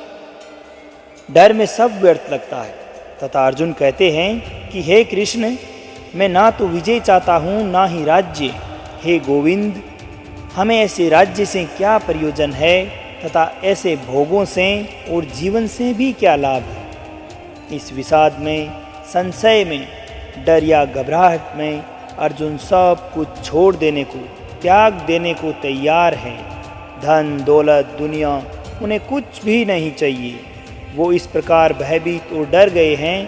डर में सब व्यर्थ लगता है तथा अर्जुन कहते हैं कि हे कृष्ण, मैं ना तो विजय चाहता हूँ ना ही राज्य। हे गोविंद, हमें ऐसे राज्य से क्या प्रयोजन है तथा ऐसे भोगों से और जीवन से भी क्या लाभ है। इस विषाद में, संशय में, डर या घबराहट में अर्जुन सब कुछ छोड़ देने को, त्याग देने को तैयार है। धन, दौलत, दुनिया उन्हें कुछ भी नहीं चाहिए। वो इस प्रकार भयभीत और डर गए हैं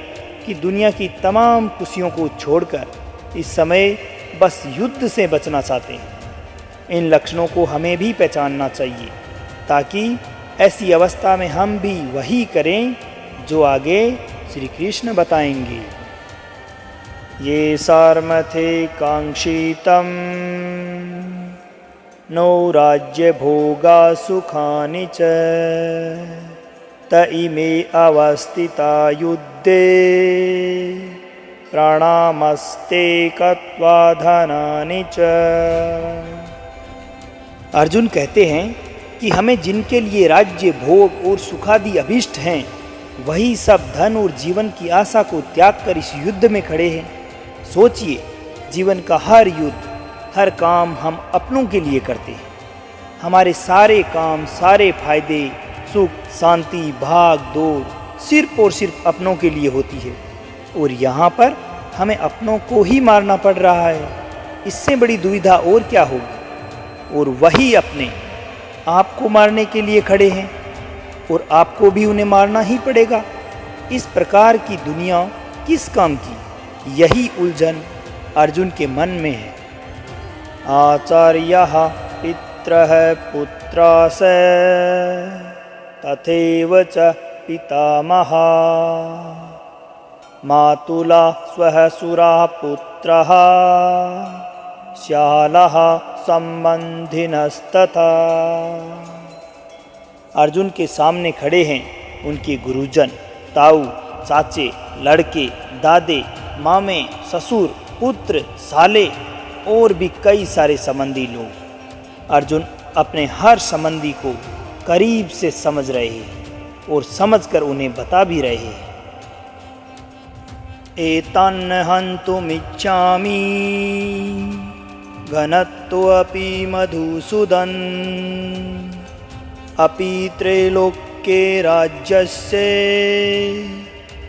कि दुनिया की तमाम खुशियों को छोड़कर इस समय बस युद्ध से बचना चाहते हैं। इन लक्षणों को हमें भी पहचानना चाहिए ताकि ऐसी अवस्था में हम भी वही करें जो आगे श्री कृष्ण बताएंगे। ये सारमथे कांक्षितम नो राज्य भोगा सुखानि च त इमे अवस्थिता युद्धे प्राणामस्ते कत्वा धनानि च। अर्जुन कहते हैं कि हमें जिनके लिए राज्य भोग और सुखादि अभिष्ट हैं वही सब धन और जीवन की आशा को त्याग कर इस युद्ध में खड़े हैं। सोचिए, जीवन का हर युद्ध, हर काम हम अपनों के लिए करते हैं। हमारे सारे काम, सारे फायदे, सुख, शांति, भाग दौड़ सिर्फ और सिर्फ अपनों के लिए होती है और यहाँ पर हमें अपनों को ही मारना पड़ रहा है। इससे बड़ी दुविधा और क्या होगी। और वही अपने आप को मारने के लिए खड़े हैं और आपको भी उन्हें मारना ही पड़ेगा। इस प्रकार की दुनिया किस काम की, यही उलझन अर्जुन के मन में है। आचार्यः पितरः पुत्रास तथैव च पितामहा मातुला स्वःसुरा पुत्रः श्यालः संबंधिनस्तथा। अर्जुन के सामने खड़े हैं उनके गुरुजन, ताऊ, चाचे, लड़के, दादे, मामे, ससुर, पुत्र, साले और भी कई सारे संबंधी लोग। अर्जुन अपने हर संबंधी को करीब से समझ रहे हैं और समझकर उन्हें बता भी रहे हैं। एतान् हन्तुमिच्छामि घनत्वपि मधुसूदन अपि त्रैलोक्ये राज्यस्य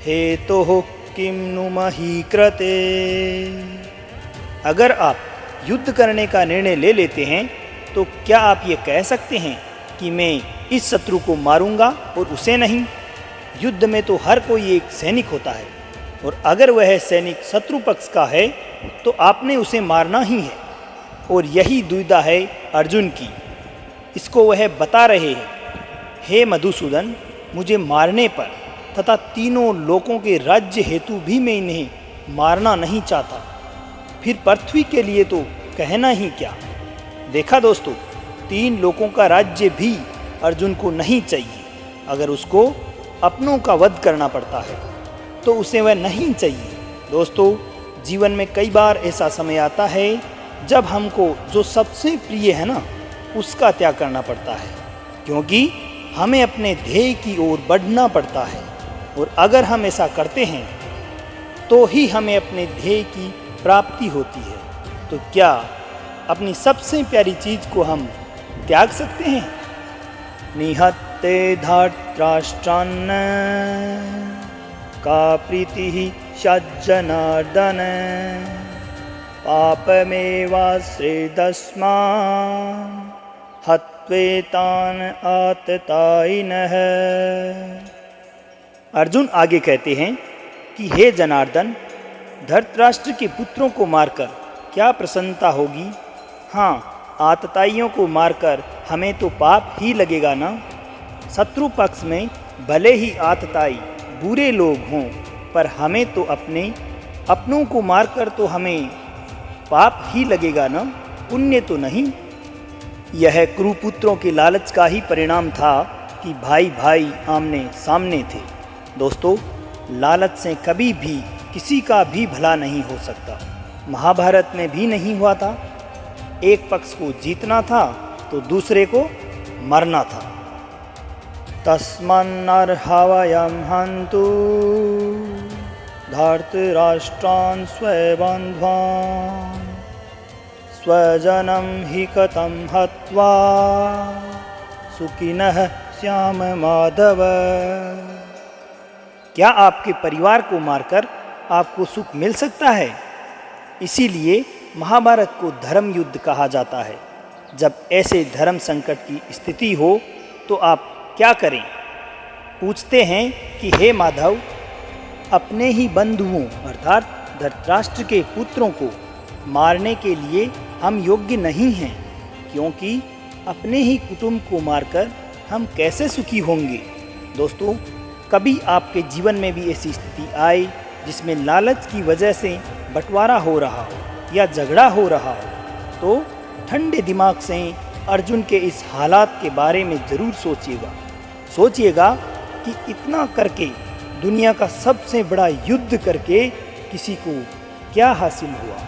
हेतुः किं नु मही कृते। अगर आप युद्ध करने का निर्णय ले लेते हैं तो क्या आप ये कह सकते हैं कि मैं इस शत्रु को मारूंगा और उसे नहीं। युद्ध में तो हर कोई एक सैनिक होता है और अगर वह सैनिक शत्रु पक्ष का है तो आपने उसे मारना ही है। और यही दुविधा है अर्जुन की। इसको वह बता रहे हैं, हे मधुसूदन, मुझे मारने पर तथा तीनों लोकों के राज्य हेतु भी मैं इन्हें मारना नहीं चाहता। फिर पृथ्वी के लिए तो कहना ही क्या। देखा दोस्तों, 3 लोकों का राज्य भी अर्जुन को नहीं चाहिए। अगर उसको अपनों का वध करना पड़ता है तो उसे वह नहीं चाहिए। दोस्तों, जीवन में कई बार ऐसा समय आता है जब हमको जो सबसे प्रिय है ना, उसका त्याग करना पड़ता है, क्योंकि हमें अपने ध्येय की ओर बढ़ना पड़ता है। और अगर हम ऐसा करते हैं तो ही हमें अपने ध्येय की प्राप्ति होती है। तो क्या अपनी सबसे प्यारी चीज़ को हम त्याग सकते हैं? निहत्ते धार्तराष्ट्रान् का प्रीति सज्जनार्दन पापमेवाश्रेदस्मान् हत्वेतान् आततायिनः। अर्जुन आगे कहते हैं कि हे जनार्दन, धृतराष्ट्र के पुत्रों को मारकर क्या प्रसन्नता होगी। हाँ, आतताइयों को मारकर हमें तो पाप ही लगेगा ना। शत्रु पक्ष में भले ही आतताई बुरे लोग हों, पर हमें तो अपनों को मारकर तो हमें पाप ही लगेगा ना, पुण्य तो नहीं। यह कुरुपुत्रों के लालच का ही परिणाम था कि भाई भाई आमने सामने थे। दोस्तों, लालच से कभी भी किसी का भी भला नहीं हो सकता। महाभारत में भी नहीं हुआ था। एक पक्ष को जीतना था तो दूसरे को मरना था। तस्मान्नर्हवयं हन्तु धार्तराष्ट्रान् स्वबन्ध्वान् स्वजनं हि कथं हत्वा सुखिनः स्याम माधव। क्या आपके परिवार को मारकर आपको सुख मिल सकता है? इसीलिए महाभारत को धर्म युद्ध कहा जाता है। जब ऐसे धर्म संकट की स्थिति हो तो आप क्या करें। पूछते हैं कि हे माधव, अपने ही बंधुओं अर्थात धृतराष्ट्र के पुत्रों को मारने के लिए हम योग्य नहीं हैं, क्योंकि अपने ही कुटुंब को मारकर हम कैसे सुखी होंगे। दोस्तों, कभी आपके जीवन में भी ऐसी स्थिति आए जिसमें लालच की वजह से बंटवारा हो रहा हो या झगड़ा हो रहा हो, तो ठंडे दिमाग से अर्जुन के इस हालात के बारे में ज़रूर सोचिएगा कि इतना करके, दुनिया का सबसे बड़ा युद्ध करके किसी को क्या हासिल हुआ।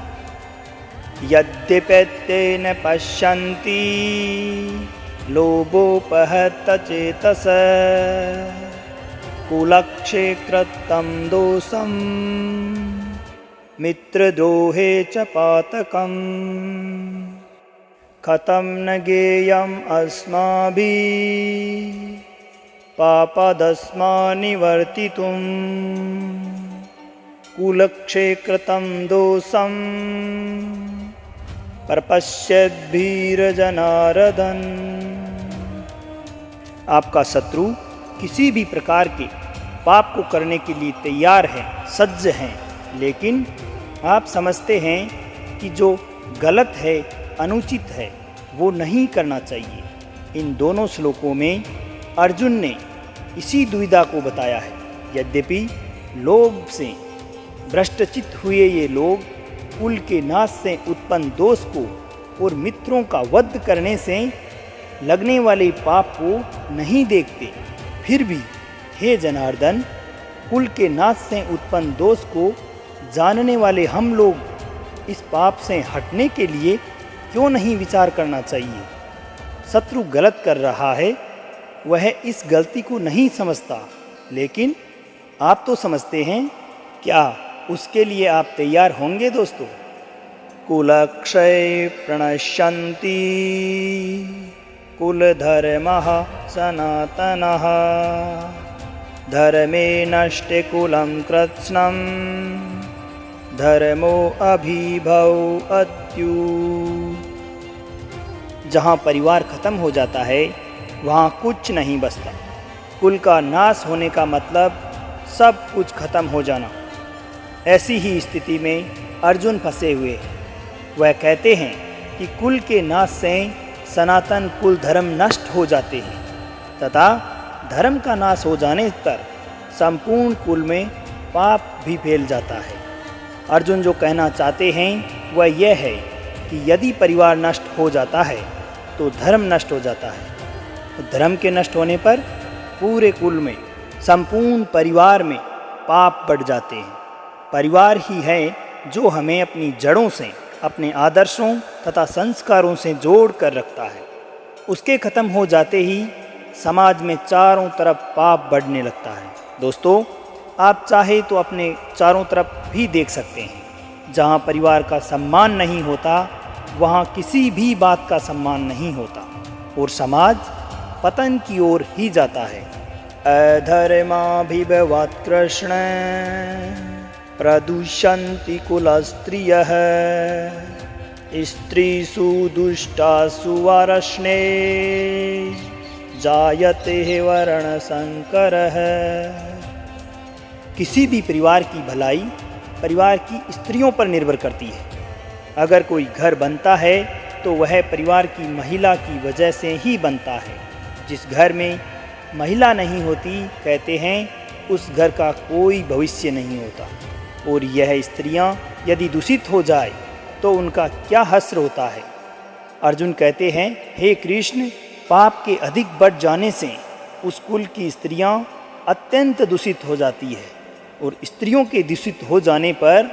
यद्यपेत्तेन पश्यन्ति लोभोपहत चेतस कुलक्षे कृतं दोषं मित्रद्रोहे च पातकम् कथं न ज्ञेयम् अस्माभिः पापादस्मान् निवर्तितुं कुलक्षे कृतं दोषं प्रपश्यद्भिर्जनार्दन। आपका शत्रु किसी भी प्रकार के पाप को करने के लिए तैयार है, सज्ज हैं, लेकिन आप समझते हैं कि जो गलत है, अनुचित है, वो नहीं करना चाहिए। इन दोनों श्लोकों में अर्जुन ने इसी दुविधा को बताया है। यद्यपि लोभ से भ्रष्टचित्त हुए ये लोग कुल के नाश से उत्पन्न दोष को और मित्रों का वध करने से लगने वाले पाप को नहीं देखते, फिर भी हे जनार्दन, कुल के नाश से उत्पन्न दोष को जानने वाले हम लोग इस पाप से हटने के लिए क्यों नहीं विचार करना चाहिए। शत्रु गलत कर रहा है, वह इस गलती को नहीं समझता, लेकिन आप तो समझते हैं। क्या उसके लिए आप तैयार होंगे दोस्तों? कुलक्षय प्रणश्यन्ति कुलधर्मः सनातनः धर्मे नष्टे कुलं कृत्स्नं धर्मो अभिभव अद्यु। जहाँ परिवार खत्म हो जाता है वहाँ कुछ नहीं बचता। कुल का नाश होने का मतलब सब कुछ खत्म हो जाना। ऐसी ही स्थिति में अर्जुन फंसे हुए हैं। वह कहते हैं कि कुल के नाश से सनातन कुल धर्म नष्ट हो जाते हैं तथा धर्म का नाश हो जाने पर संपूर्ण कुल में पाप भी फैल जाता है। अर्जुन जो कहना चाहते हैं वह यह है कि यदि परिवार नष्ट हो जाता है तो धर्म नष्ट हो जाता है। तो धर्म के नष्ट होने पर पूरे कुल में, संपूर्ण परिवार में पाप बढ़ जाते हैं। परिवार ही है जो हमें अपनी जड़ों से, अपने आदर्शों तथा संस्कारों से जोड़ कर रखता है। उसके खत्म हो जाते ही समाज में चारों तरफ पाप बढ़ने लगता है। दोस्तों, आप चाहे तो अपने चारों तरफ भी देख सकते हैं। जहाँ परिवार का सम्मान नहीं होता वहाँ किसी भी बात का सम्मान नहीं होता और समाज पतन की ओर ही जाता है। अधर्माभिभवात् कृष्ण प्रदुष्यन्ति कुलस्त्रियः स्त्रीषु दुष्टासु वार्ष्णे जायते वर्णसंकरः। किसी भी परिवार की भलाई परिवार की स्त्रियों पर निर्भर करती है। अगर कोई घर बनता है तो वह परिवार की महिला की वजह से ही बनता है। जिस घर में महिला नहीं होती, कहते हैं उस घर का कोई भविष्य नहीं होता। और यह स्त्रियां यदि दूषित हो जाए तो उनका क्या हश्र होता है। अर्जुन कहते हैं, हे कृष्ण, पाप के अधिक बढ़ जाने से उस कुल की स्त्रियां अत्यंत दूषित हो जाती है और स्त्रियों के दूषित हो जाने पर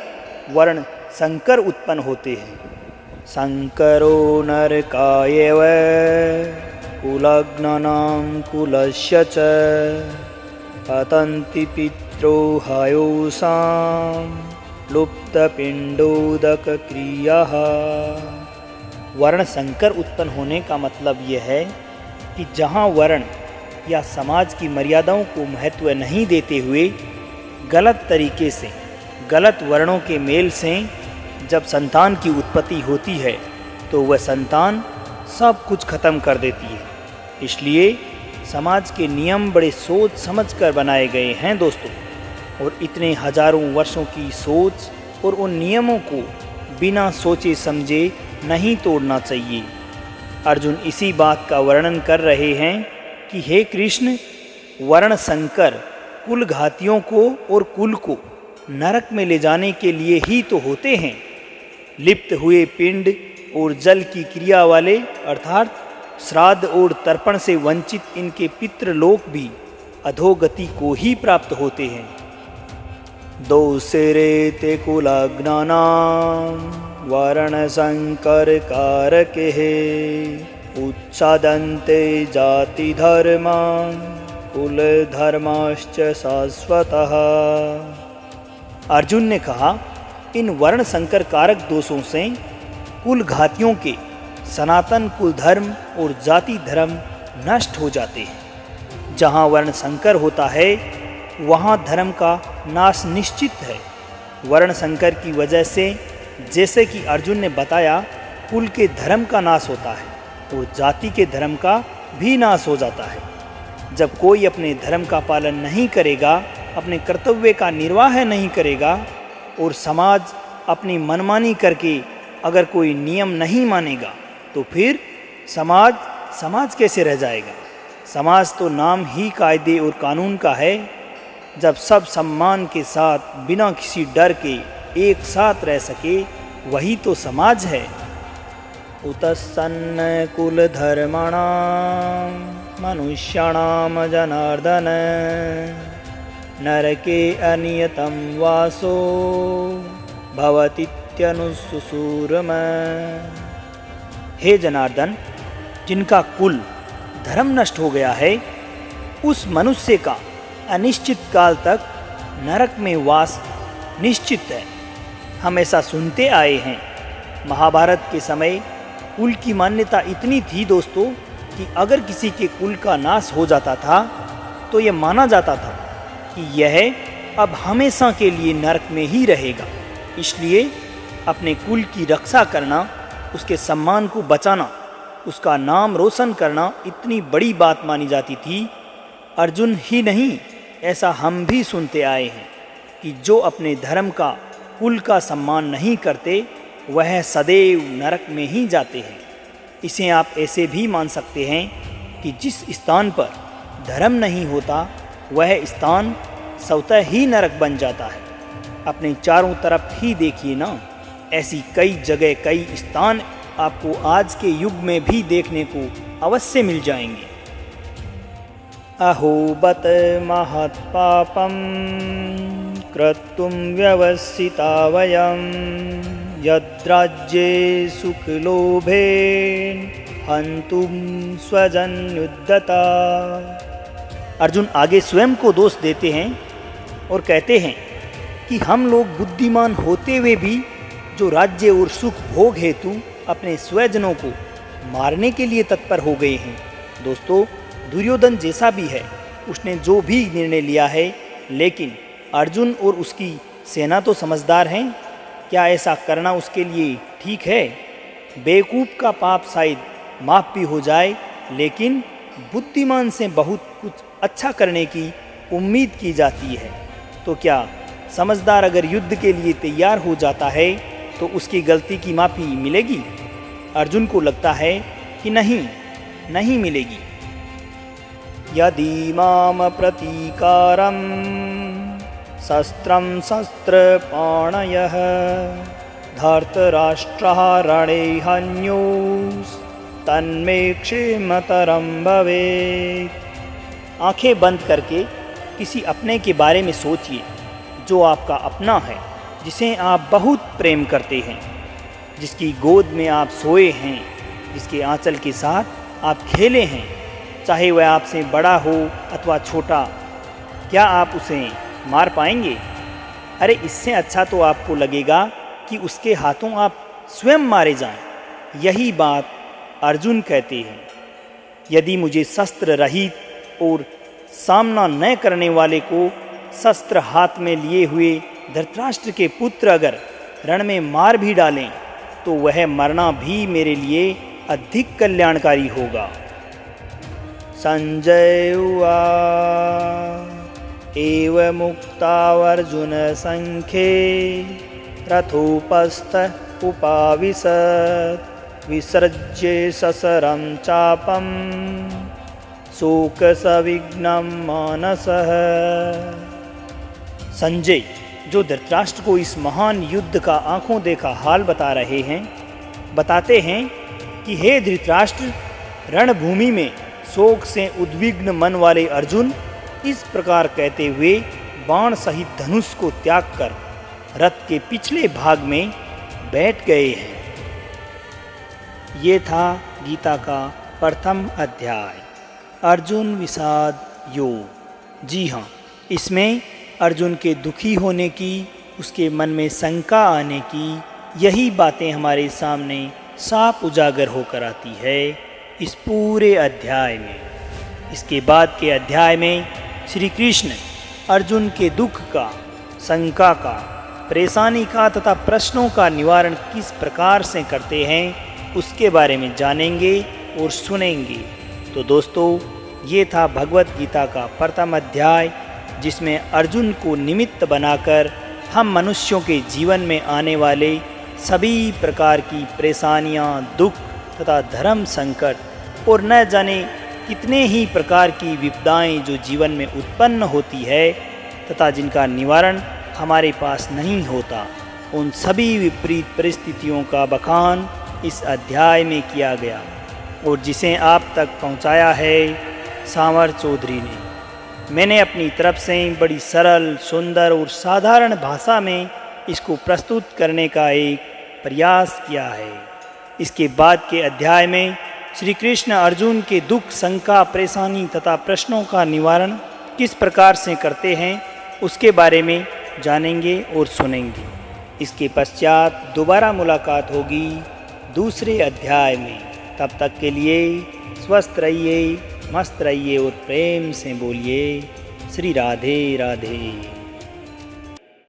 वर्ण संकर उत्पन्न होते हैं। संकरो नरकायैव कुलग्नानां कुलस्य च पतन्ति पित्रो हयोसां लुप्तपिण्डोदक क्रियाः। वर्ण संकर उत्पन्न होने का मतलब यह है कि जहाँ वर्ण या समाज की मर्यादाओं को महत्व नहीं देते हुए गलत तरीके से, गलत वर्णों के मेल से जब संतान की उत्पत्ति होती है तो वह संतान सब कुछ खत्म कर देती है। इसलिए समाज के नियम बड़े सोच समझ कर बनाए गए हैं दोस्तों, और इतने हजारों वर्षों की सोच और उन नियमों को बिना सोचे समझे नहीं तोड़ना चाहिए। अर्जुन इसी बात का वर्णन कर रहे हैं कि हे कृष्ण, वर्ण संकर कुल घातियों को और कुल को नरक में ले जाने के लिए ही तो होते हैं। लिप्त हुए पिंड और जल की क्रिया वाले अर्थात श्राद्ध और तर्पण से वंचित इनके पितृलोक भी अधोगति को ही प्राप्त होते हैं। दो सिरे ते कुलग्नानां वर्ण संकर कारक है, उच्छादन्ते जाति धर्मा कुल धर्माश्च शाश्वतः। अर्जुन ने कहा, इन वर्ण संकर कारक दोषों से कुल घातियों के सनातन कुल धर्म और जाति धर्म नष्ट हो जाते हैं। जहाँ वर्ण संकर होता है वहाँ धर्म का नाश निश्चित है। वर्ण संकर की वजह से, जैसे कि अर्जुन ने बताया, कुल के धर्म का नाश होता है और जाति के धर्म का भी नाश हो जाता है। जब कोई अपने धर्म का पालन नहीं करेगा, अपने कर्तव्य का निर्वाह नहीं करेगा और समाज अपनी मनमानी करके अगर कोई नियम नहीं मानेगा, तो फिर समाज कैसे रह जाएगा। समाज तो नाम ही कायदे और कानून का है। जब सब सम्मान के साथ बिना किसी डर के एक साथ रह सके, वही तो समाज है। उतसन्न कुल धर्मणां मनुष्याणां जनार्दन, नरके अनियतं वासो भवतीत्यनुशुसूरम। हे जनार्दन, जिनका कुल धर्म नष्ट हो गया है, उस मनुष्य का अनिश्चित काल तक नरक में वास निश्चित है। हम ऐसा सुनते आए हैं। महाभारत के समय कुल की मान्यता इतनी थी दोस्तों कि अगर किसी के कुल का नाश हो जाता था तो यह माना जाता था कि यह अब हमेशा के लिए नरक में ही रहेगा। इसलिए अपने कुल की रक्षा करना, उसके सम्मान को बचाना, उसका नाम रोशन करना इतनी बड़ी बात मानी जाती थी। अर्जुन ही नहीं, ऐसा हम भी सुनते आए हैं कि जो अपने धर्म का, कुल का सम्मान नहीं करते, वह सदैव नरक में ही जाते हैं। इसे आप ऐसे भी मान सकते हैं कि जिस स्थान पर धर्म नहीं होता, वह स्थान स्वतः ही नरक बन जाता है। अपने चारों तरफ ही देखिए ना, ऐसी कई जगह, कई स्थान आपको आज के युग में भी देखने को अवश्य मिल जाएंगे। अहो बत महत्पापं क्रतुं व्यवसिता वयं, यद्राज्ये सुखलोभेन हन्तुं स्वजन्युद्धता। अर्जुन आगे स्वयं को दोष देते हैं और कहते हैं कि हम लोग बुद्धिमान होते हुए भी जो राज्य और सुख भोग हेतु अपने स्वजनों को मारने के लिए तत्पर हो गए हैं। दोस्तों, दुर्योधन जैसा भी है, उसने जो भी निर्णय लिया है, लेकिन अर्जुन और उसकी सेना तो समझदार हैं। क्या ऐसा करना उसके लिए ठीक है? बेवकूफ़ का पाप शायद माफ़ भी हो जाए, लेकिन बुद्धिमान से बहुत कुछ अच्छा करने की उम्मीद की जाती है। तो क्या समझदार अगर युद्ध के लिए तैयार हो जाता है तो उसकी गलती की माफ़ी मिलेगी? अर्जुन को लगता है कि नहीं मिलेगी। यदि माम प्रतीकारं शस्त्रं शस्त्रपाणयः धर्तराष्ट्रः रणे हन्योस्तन्मे क्षेमतरं भवेत्। आंखें बंद करके किसी अपने के बारे में सोचिए जो आपका अपना है, जिसे आप बहुत प्रेम करते हैं, जिसकी गोद में आप सोए हैं, जिसके आंचल के साथ आप खेले हैं, चाहे वह आपसे बड़ा हो अथवा छोटा। क्या आप उसे मार पाएंगे? अरे इससे अच्छा तो आपको लगेगा कि उसके हाथों आप स्वयं मारे जाएं। यही बात अर्जुन कहते हैं। यदि मुझे शस्त्र रहित और सामना न करने वाले को शस्त्र हाथ में लिए हुए धृतराष्ट्र के पुत्र अगर रण में मार भी डालें तो वह मरना भी मेरे लिए अधिक कल्याणकारी होगा। संजय उवाच एवमुक्तावर्जुन संख्ये रथोपस्थः उपाविशत् विसृज्य ससरं चापं शोकसंविघ्नं मानसः। संजय, जो धृतराष्ट्र को इस महान युद्ध का आंखों देखा हाल बता रहे हैं, बताते हैं कि हे धृतराष्ट्र, रणभूमि में शोक से उद्विग्न मन वाले अर्जुन इस प्रकार कहते हुए बाण सहित धनुष को त्याग कर रथ के पिछले भाग में बैठ गए हैं। ये था गीता का प्रथम अध्याय, अर्जुन विषाद योग। जी हाँ, इसमें अर्जुन के दुखी होने की, उसके मन में शंका आने की, यही बातें हमारे सामने साफ उजागर होकर आती है इस पूरे अध्याय में। इसके बाद के अध्याय में श्री कृष्ण अर्जुन के दुख का, शंका का, परेशानी का तथा प्रश्नों का निवारण किस प्रकार से करते हैं उसके बारे में जानेंगे और सुनेंगे। तो दोस्तों, ये था भगवत गीता का प्रथम अध्याय, जिसमें अर्जुन को निमित्त बनाकर हम मनुष्यों के जीवन में आने वाले सभी प्रकार की परेशानियां, दुख तथा धर्म संकट और न जाने कितने ही प्रकार की विपदाएं जो जीवन में उत्पन्न होती है तथा जिनका निवारण हमारे पास नहीं होता, उन सभी विपरीत परिस्थितियों का बखान इस अध्याय में किया गया और जिसे आप तक पहुंचाया है सांवर चौधरी ने। मैंने अपनी तरफ से बड़ी सरल, सुंदर और साधारण भाषा में इसको प्रस्तुत करने का एक प्रयास किया है। इसके बाद के अध्याय में श्री कृष्ण अर्जुन के दुख, शंका, परेशानी तथा प्रश्नों का निवारण किस प्रकार से करते हैं उसके बारे में जानेंगे और सुनेंगे। इसके पश्चात दोबारा मुलाकात होगी दूसरे अध्याय में। तब तक के लिए स्वस्थ रहिए, मस्त रहिए और प्रेम से बोलिए श्री राधे राधे।